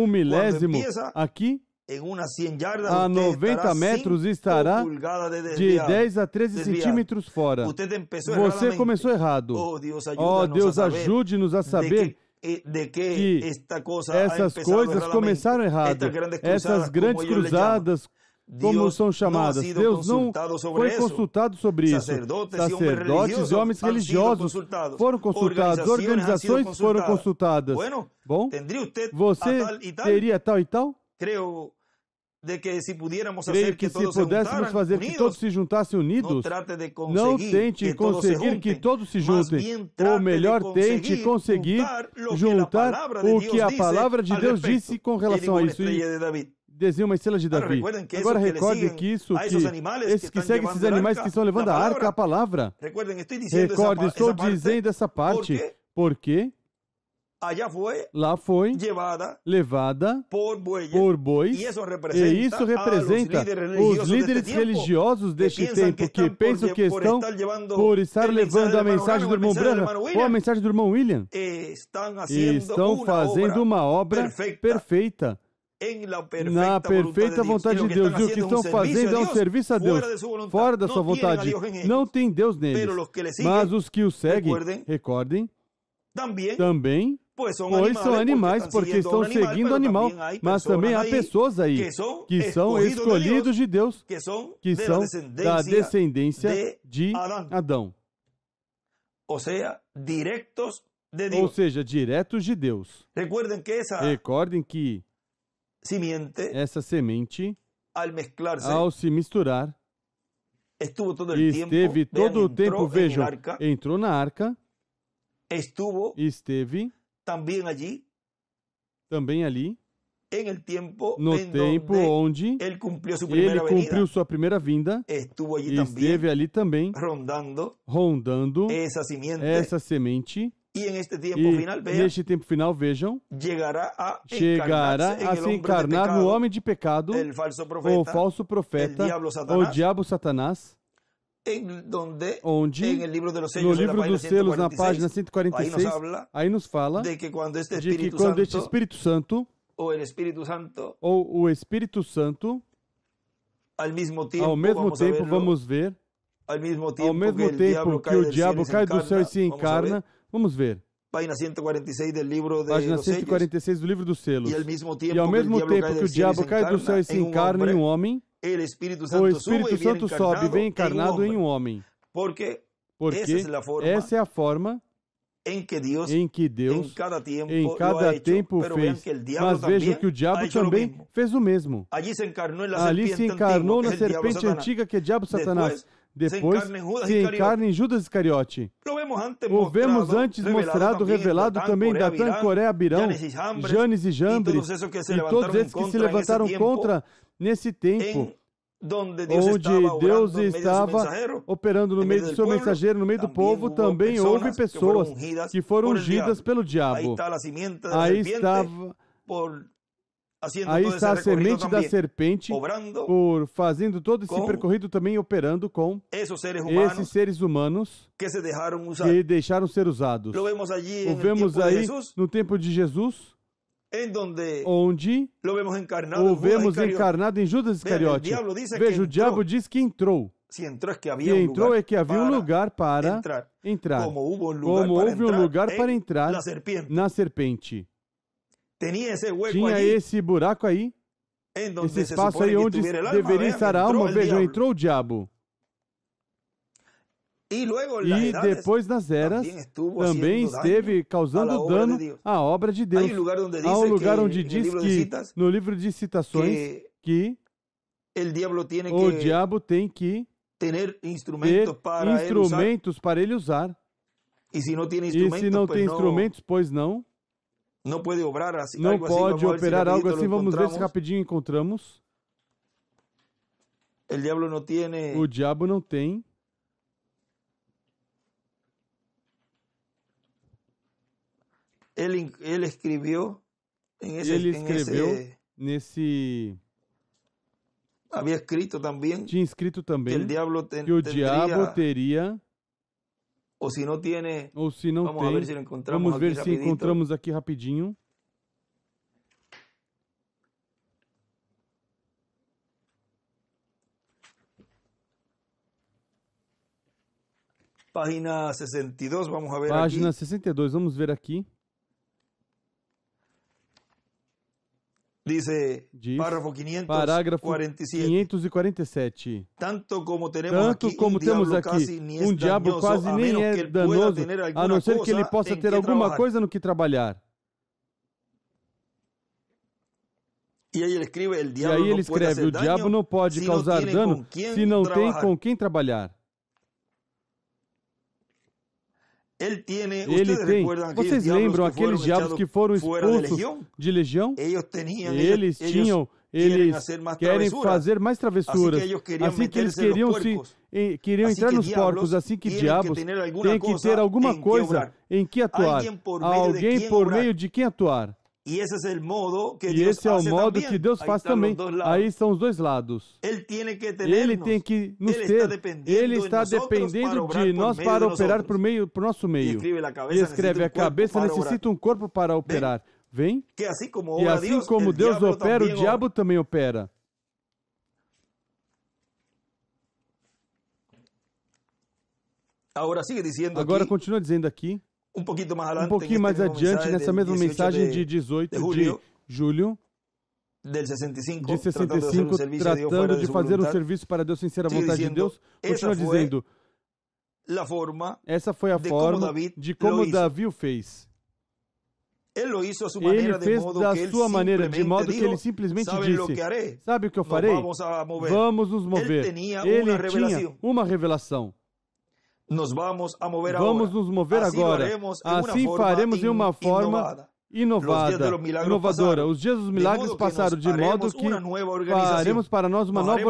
milésimo aqui, a 90 metros estará de 10 a 13 centímetros fora. Você começou errado. Oh, Deus, ajude-nos a saber que essas coisas começaram errado. Essas grandes cruzadas, como são chamadas, Deus não foi consultado sobre isso. Sacerdotes e homens religiosos foram consultados, organizações foram consultadas. Bom, você teria tal e tal? Creio que se pudéssemos fazer que todos se juntassem unidos, não tente conseguir que todos se juntem, ou melhor, tente conseguir juntar o que a palavra de Deus disse com relação a isso. Desenha uma estrela de Davi. Agora recorde que esses que seguem esses animais que estão levando a arca, a palavra. Recorde, estou dizendo essa parte, porque lá foi levada por bois, e isso representa os líderes religiosos deste tempo que pensam que estão por estar levando a mensagem do irmão Branham ou a mensagem do irmão William, e estão fazendo uma obra perfeita, na perfeita vontade de Deus, e o que estão fazendo é um serviço a Deus, fora da sua vontade. Não tem Deus neles, mas os que o seguem, recordem, também, pois são animais, porque estão seguindo o animal, mas também há pessoas aí que são escolhidos de Deus, que são da descendência de Adão. Ou seja, diretos de Deus. Recordem que essa semente, ao se misturar, esteve todo o tempo, vejam, entrou na arca, esteve também ali, no tempo onde ele cumpriu sua primeira vinda, esteve ali também, rondando essa semente. E neste tempo final, vejam, chegará a se encarnar no homem de pecado, o falso profeta, o diabo Satanás, onde, no livro dos selos, na página 146, aí nos fala de que quando este Espírito Santo, ou o Espírito Santo, ao mesmo tempo, vamos ver, ao mesmo tempo que o diabo cai do céu e se encarna, vamos ver. Página 146 do livro dos selos. E ao mesmo tempo que o diabo cai do céu e se encarna em um homem, o Espírito Santo sobe e vem encarnado em um homem. Porque essa é a forma em que Deus, em cada tempo fez. Mas vejam que o diabo também fez o mesmo. Ali se encarnou na serpente antiga, que é o diabo Satanás. Depois se encarna em Judas Iscariote. O vemos antes mostrado, revelado também Dathan, Coré, Abirão, Janes e Jambres, e todos esses que se levantaram contra nesse tempo, onde Deus estava operando no meio do seu mensageiro, no meio do povo, também houve pessoas que foram ungidas pelo diabo. Aí estava Aí está a semente da serpente, fazendo todo esse percorrido também, operando com esses seres humanos que deixaram ser usados. O vemos aí no tempo de Jesus, onde o vemos encarnado em Judas Iscariote. Veja, o diabo diz que entrou. Se entrou é que havia um lugar para entrar. Como houve um lugar para entrar na serpente. Tinha esse buraco aí, esse espaço aí onde deveria estar a alma. Vejam, entrou o diabo. E depois nas eras também esteve causando dano à obra de Deus. Há um lugar onde diz que, no livro de citações, que o diabo tem que ter instrumentos para ele usar. E se não tem instrumentos, pois não pode operar algo assim. Vamos ver se rapidinho encontramos. O diabo não tem. Ele escreveu nesse... Tinha escrito também que o diabo teria... Ou se não tem, vamos ver se encontramos aqui rapidinho. Página 62, vamos ver Página aqui. 62, vamos ver aqui. Diz, parágrafo 547. Tanto como temos aqui um diabo quase nem é danoso, a não ser que ele possa ter alguma coisa no que trabalhar. E aí ele escreve, o diabo não pode causar dano se não tem com quem trabalhar. Ele tem. Vocês lembram aqueles diabos que foram expulsos de legião? Eles querem fazer mais travessuras. Assim que eles queriam entrar nos porcos. Assim que diabos têm que ter alguma coisa em que atuar. Alguém por meio de quem atuar. E esse é o modo que Deus faz também. Aí estão os dois lados. Ele tem que nos ter. Ele está dependendo de nós para operar por nosso meio. E escreve, a cabeça necessita um corpo para operar. Vem? E assim como Deus opera, o diabo também opera. Agora continua dizendo aqui. Um pouquinho mais adiante, nessa mesma mensagem de 18 de julho de 65, tratando de fazer um serviço para Deus sem ser a vontade de Deus, continua dizendo, essa foi a forma de como Davi o fez. Ele fez da sua maneira, de modo que ele simplesmente disse, sabe o que eu farei? Vamos nos mover. Ele tinha uma revelação. Vamos nos mover agora. Assim faremos de uma forma inovadora. Os dias dos milagres passaram, de modo que faremos para nós uma nova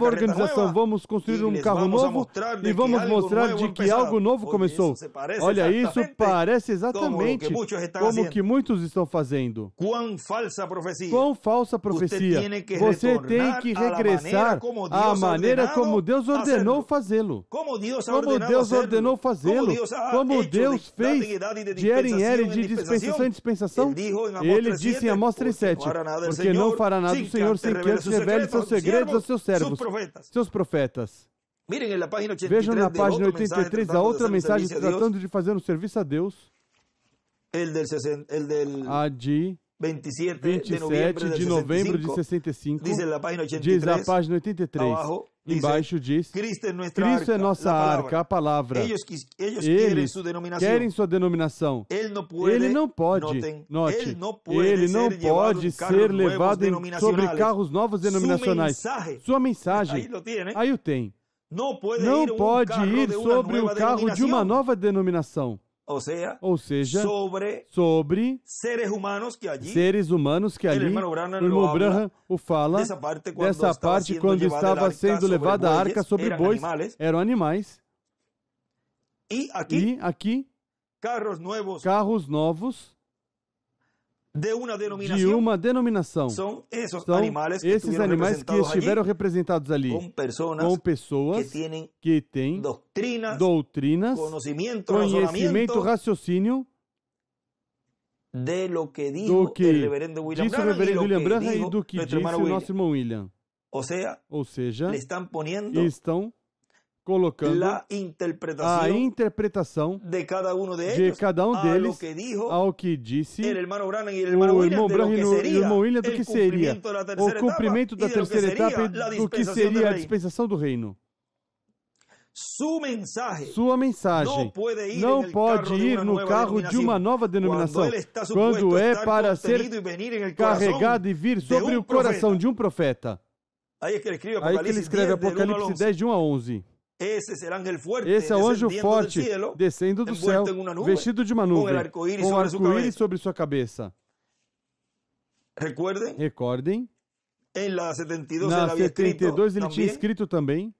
organização. Vamos construir um carro novo e vamos mostrar de que algo novo começou. Olha, isso parece exatamente como que muitos estão fazendo. Quão falsa profecia. Você tem que regressar à maneira como Deus ordenou fazê-lo. Como Deus ordenou fazê-lo. Como Deus fez de era em era e de dispensação em dispensação. Ele disse em Amós 3:7, porque não fará nada o Senhor sem que antes revele seus segredos aos seus servos, seus profetas. Vejam na página 83 a outra mensagem tratando de fazer um serviço a Deus. A de 27 de novembro de 65, diz a página 83. Embaixo diz, Cristo é nossa arca, a palavra. Eles querem sua denominação. Ele não pode, note, ele não pode ser levado sobre carros novos denominacionais. Sua mensagem, aí o tem. Não pode ir sobre o carro de uma nova denominação. Ou seja, sobre seres humanos que ali, o irmão Branham o fala, dessa parte quando estava sendo levada a arca sobre bois, eram animais. E aqui, carros novos, de uma denominação. São esses animais que estiveram representados ali com pessoas que têm doutrinas, conhecimento, raciocínio do que disse o reverendo William Branham e do que disse o nosso irmão William. Ou seja, estão colocando a interpretação de cada um deles ao que disse o irmão Branham e o irmão William do que seria o cumprimento da terceira etapa e do que seria a dispensação do reino. Sua mensagem não pode ir no carro de uma nova denominação quando é para ser carregado e vir sobre o coração de um profeta. Aí que ele escreve Apocalipse 10, de 1 a 11. Esse é o anjo forte descendo do céu, vestido de uma nuvem, com arco-íris sobre sua cabeça. Recordem, na 72 ele tinha escrito também,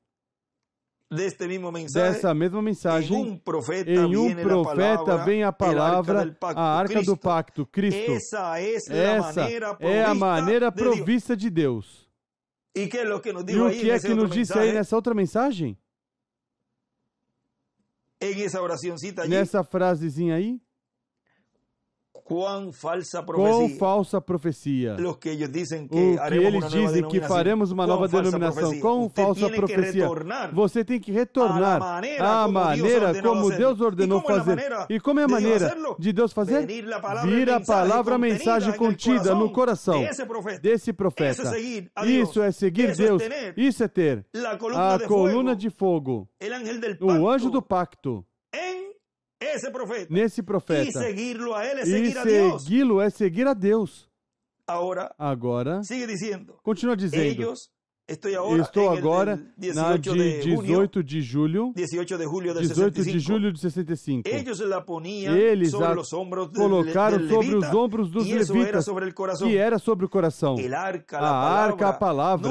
dessa mesma mensagem, em um profeta vem a palavra, a arca do pacto, Cristo. Essa é a maneira provista de Deus. E o que é que nos disse aí nessa outra mensagem? Nessa frasezinha aí? Quão falsa profecia. O que eles dizem que faremos uma nova denominação. Quão falsa profecia. Você tem que retornar à maneira como Deus ordenou fazer. E como é a maneira de Deus fazer? Vir a palavra, a mensagem contida no coração desse profeta. Isso é seguir Deus. Isso é ter a coluna de fogo, o anjo do pacto, nesse profeta. E segui-lo é seguir a Deus. Agora, continua dizendo, estou agora na de 18 de julho de 65. Eles a colocaram sobre os ombros dos levitas, que era sobre o coração. A arca, a palavra,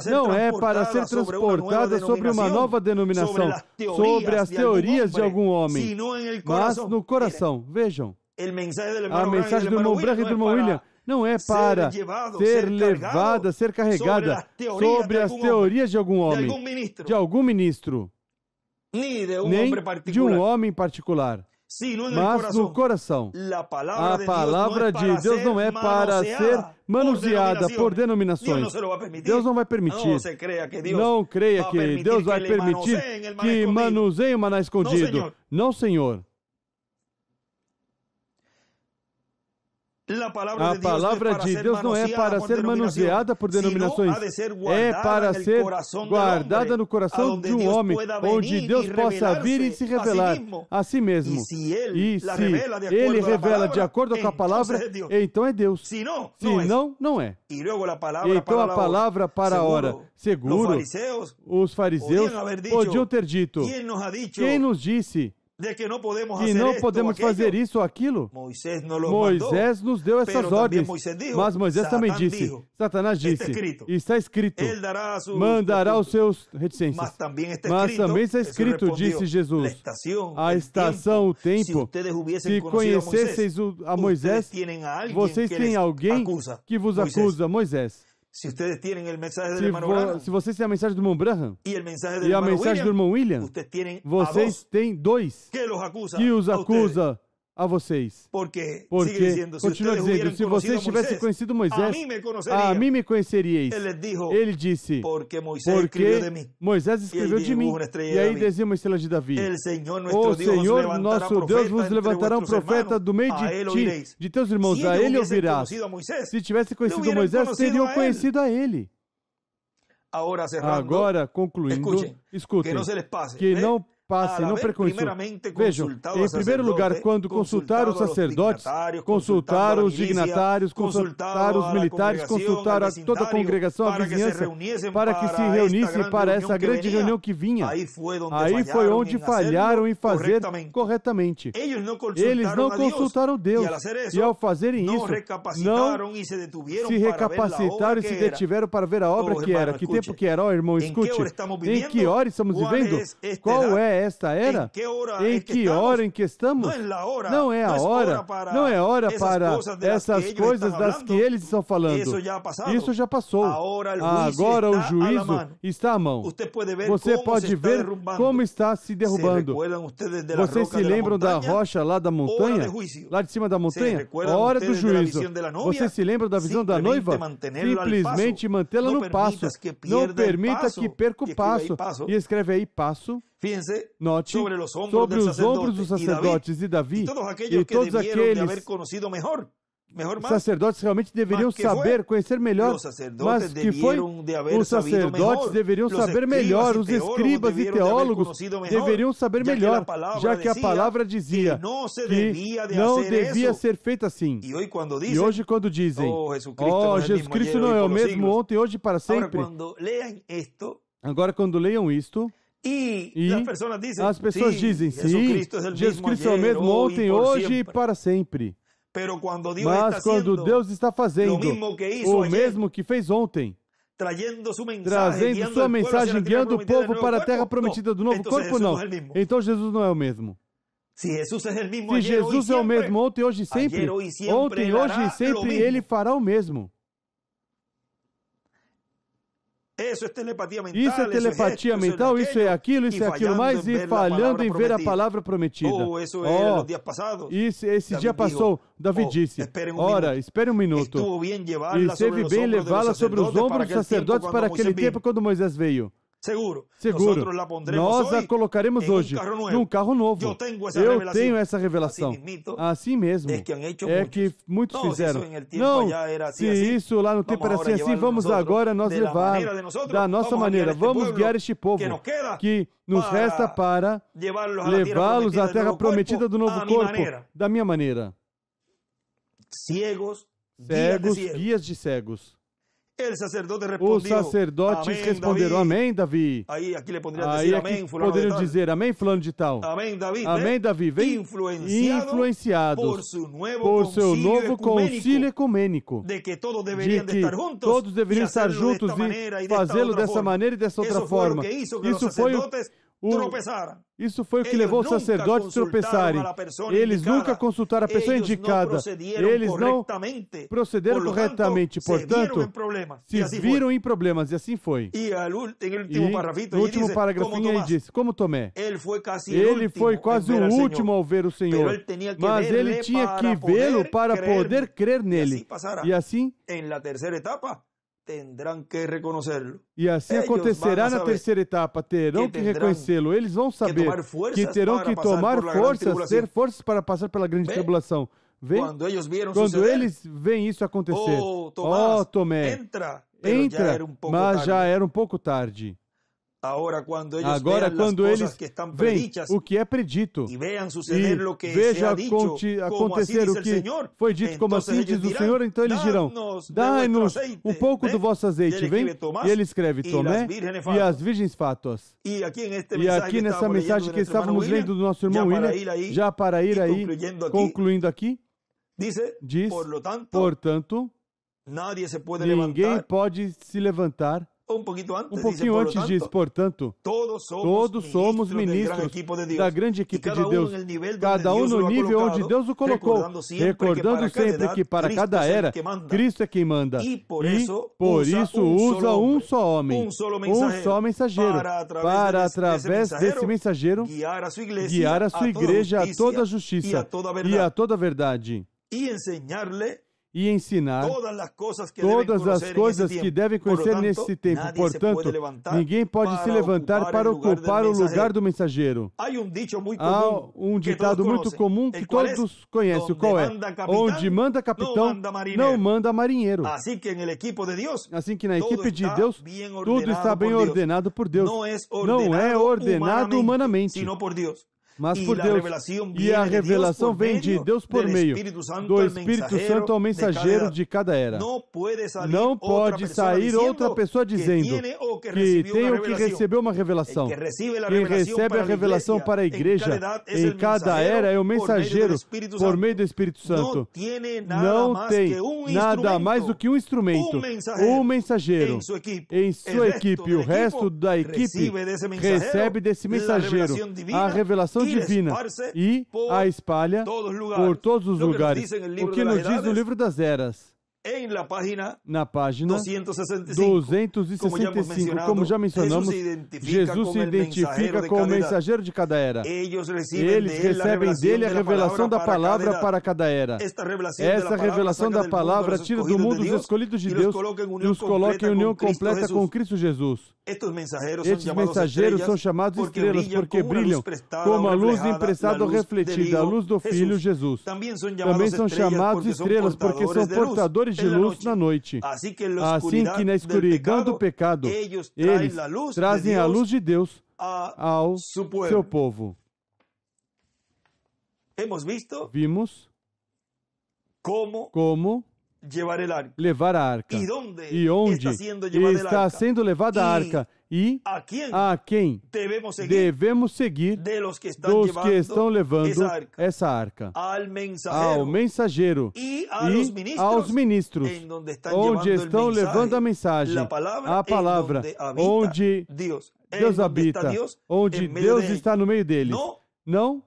não é para ser transportada sobre uma nova denominação, sobre as teorias de algum homem, mas no coração. Vejam, a mensagem do irmão Branham e do irmão William não é para ser levada, ser carregada sobre as teorias de algum homem, de algum ministro, nem de um homem particular, mas no coração. A palavra de Deus não é para ser manuseada por denominações. Deus não vai permitir. Não creia que Deus vai permitir que manuseie o maná escondido. Não, Senhor. A palavra de Deus não é para ser manuseada por denominações, é para ser guardada no coração de um homem, onde Deus possa vir e se revelar a si mesmo. E se Ele revela de acordo com a palavra, então é Deus. Se não, não é. Então a palavra para a hora, seguro, os fariseus podiam ter dito, quem nos disse que não podemos fazer isso ou aquilo? Moisés nos deu essas ordens, mas Moisés também disse, Satanás disse, está escrito, mandará os seus reticências, mas também está escrito, disse Jesus, a estação, o tempo, se conhecesseis a Moisés, vocês têm alguém que vos acusa, Moisés. Se vocês têm a mensagem do irmão Branham e a mensagem do irmão William, vocês têm dois que os acusa a vocês. Porque, continua dizendo, se vocês tivessem conhecido Moisés, a mim me conheceríeis. Ele disse, porque Moisés escreveu de mim. E aí desenha uma estrela de Davi. O Senhor, nosso Deus, vos levantará um profeta do meio de ti, de teus irmãos. A ele ouvirás. Se tivesse conhecido Moisés, teriam conhecido a ele. Agora, concluindo, escutem, que não passem, não percam isso. Vejam, em primeiro lugar, quando consultar os sacerdotes, consultar os dignatários, consultar os militares, consultar a toda a congregação, a vizinhança, para que se reunissem para essa grande reunião que vinha. Aí foi onde falharam em fazer corretamente. Eles não consultaram Deus. E ao fazerem isso, não se recapacitaram e se detiveram para ver a obra que era. Que tempo que era? Ó, irmão, escute. Em que hora estamos vivendo? Qual é é esta era? Em que hora em que estamos? Não é a hora. Não é hora para essas coisas das que eles estão falando. Isso já passou. Agora o juízo está à mão. Você pode ver como está se derrubando. Vocês se lembram da rocha lá da montanha? Lá de cima da montanha? A hora do juízo. Vocês se lembram da visão da noiva? Simplesmente mantê-la no passo. Não permita que perca o passo. E escreve aí passo. Note, sobre os ombros dos sacerdotes de Davi e todos aqueles sacerdotes realmente deveriam saber, conhecer melhor, mas que foi, os sacerdotes deveriam saber melhor, os escribas e teólogos deveriam saber melhor, já que a palavra dizia que não devia ser feita assim. E hoje quando dizem, Jesus Cristo não é o mesmo ontem, hoje e para sempre, agora quando leiam isto, e as pessoas dizem, sim, Jesus Cristo é o mesmo ontem, hoje e para sempre. Mas quando Deus está fazendo o mesmo que fez ontem, trazendo sua mensagem, guiando o povo para a terra prometida do novo corpo, não. Então Jesus não é o mesmo. Se Jesus é o mesmo ontem, hoje e sempre, ontem, hoje e sempre, Ele fará o mesmo. Isso é telepatia mental, isso é aquilo mais, e falhando em ver a palavra prometida. Esse dia passou, Davi disse, ora, espere um minuto. E esteve bem levá-la sobre os ombros dos sacerdotes para aquele tempo quando Moisés veio. Seguro. Nós a colocaremos hoje num carro novo. Eu tenho essa revelação. Assim mesmo. É que muitos fizeram. Não, se isso lá no tempo era assim, vamos agora nós levar da nossa maneira. Vamos guiar este povo que nos resta para levá-los à terra prometida do novo corpo, da minha maneira. Cegos, guias de cegos. Os sacerdotes responderam, amém, Davi. Aí aqui poderiam dizer, amém, fulano de tal. Amém, Davi. Vem influenciados por seu novo concílio ecumênico, de que todos deveriam estar juntos e fazê-lo dessa maneira e dessa outra forma. Isso foi o que levou os sacerdotes a tropeçarem. Eles nunca consultaram a pessoa indicada. Eles não procederam corretamente. Portanto, se viram em problemas. E assim foi. E no último parágrafinho ele disse, como Tomé, ele foi quase o último ao ver o Senhor. Mas ele tinha que vê-lo para poder crer nele. E assim... E assim acontecerá na terceira etapa. Terão que reconhecê-lo. Eles vão saber que terão que tomar forças, ter forças para passar pela grande tribulação. Vê? Quando eles veem isso acontecer, Tomé, entra, mas já era um pouco tarde. Agora, quando eles veem o que é predito e vejam acontecer o que foi dito, como assim diz o Senhor, então eles dirão, dai-nos um pouco do vosso azeite, vem? E ele escreve, Tomé e as virgens fátuas. E aqui nessa mensagem que estávamos lendo do nosso irmão William, já para ir aí, concluindo aqui, diz, portanto, ninguém pode se levantar. Um pouquinho antes diz, portanto, todos somos ministros da grande equipe de Deus, cada um no nível onde Deus o colocou, recordando sempre que para cada era, Cristo é quem manda. E por isso usa um só homem, um só mensageiro, para através desse mensageiro, guiar a sua igreja a toda a justiça e a toda a verdade. E ensinar todas as coisas que devem conhecer nesse tempo. Portanto, ninguém pode se levantar para ocupar o lugar do mensageiro. Há um ditado muito comum que todos conhecem. Qual é? Onde manda capitão, não manda marinheiro. Assim que na equipe de Deus, tudo está bem ordenado por Deus. Não é ordenado humanamente, mas por Deus. E a revelação vem de Deus por meio do Espírito Santo ao mensageiro de cada era. Não pode sair outra pessoa dizendo que tem o que recebeu uma revelação. Quem recebe a revelação para a igreja em cada era é o mensageiro por meio do Espírito Santo. Não tem nada mais do que um instrumento, um mensageiro em sua equipe. O resto da equipe recebe desse mensageiro a revelação divina e a espalha por todos os lugares. O que nos diz no livro das eras. Na página 265, como já mencionamos, Jesus se identifica com o mensageiro de cada era. Eles recebem dele a revelação da palavra para cada era. Essa revelação da palavra tira do mundo os escolhidos de Deus e os coloca em união completa com Cristo Jesus. Estes mensageiros são chamados estrelas porque brilham como a luz emprestada ou refletida, a luz do Filho Jesus. Também são chamados estrelas porque são portadores de luz na noite. Assim que na escuridão do pecado, eles trazem a luz de Deus ao seu povo. Vimos como levar a arca. E onde está sendo levada a arca. E a quem devemos seguir dos que estão levando essa arca. Ao mensageiro e aos ministros, onde estão levando a mensagem, a palavra, onde Deus habita, onde Deus está no meio deles. Não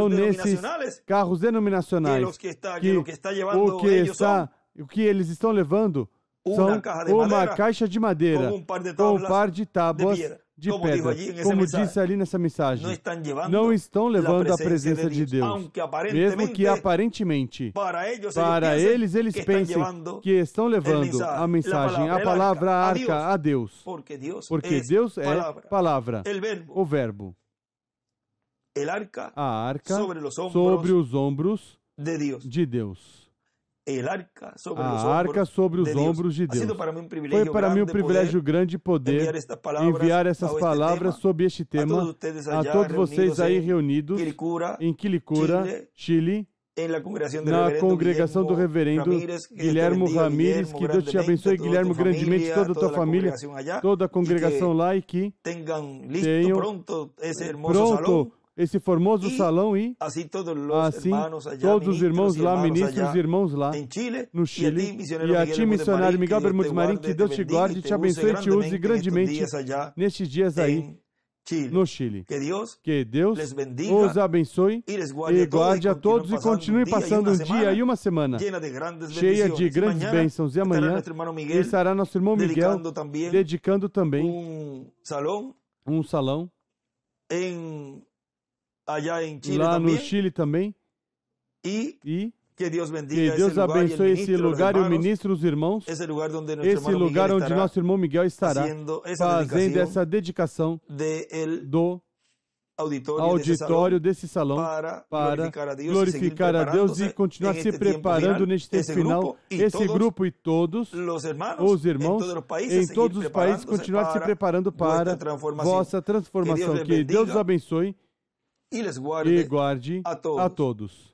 nesses carros denominacionais, o que eles estão levando são uma caixa de madeira com um par de tábuas de pedra. Como disse ali nessa mensagem, não estão levando a presença de Deus, mesmo que aparentemente, para eles pensem que estão levando a mensagem, a palavra, a arca, a Deus, porque Deus é palavra, o verbo. A arca sobre os ombros de Deus. A arca sobre os ombros de Deus. Foi para mim um privilégio grande poder enviar essas palavras sobre este tema a todos vocês aí reunidos em Quilicura, Chile, na congregação do reverendo Guilhermo Ramírez. Que Deus te abençoe, Guilhermo, grandemente, toda a tua família, toda a congregação lá, e que tenham pronto esse formoso salão e assim todos os irmãos lá, ministros e irmãos lá no Chile, e a ti, missionário Miguel Bermudes Marim, que Deus te guarde, te abençoe e te use grandemente nestes dias aí no Chile. Que Deus os abençoe e guarde a todos, e continue passando um dia e uma semana cheia de grandes bênçãos. E amanhã estará nosso irmão Miguel dedicando também um salão lá no Chile também. E que Deus abençoe esse lugar e o ministro, os irmãos. Esse lugar onde nosso irmão Miguel estará fazendo essa dedicação do auditório desse salão para glorificar a Deus e continuar se preparando neste tempo final. Esse grupo e todos os irmãos em todos os países continuar se preparando para vossa transformação. Que Deus os abençoe e guarde a todos.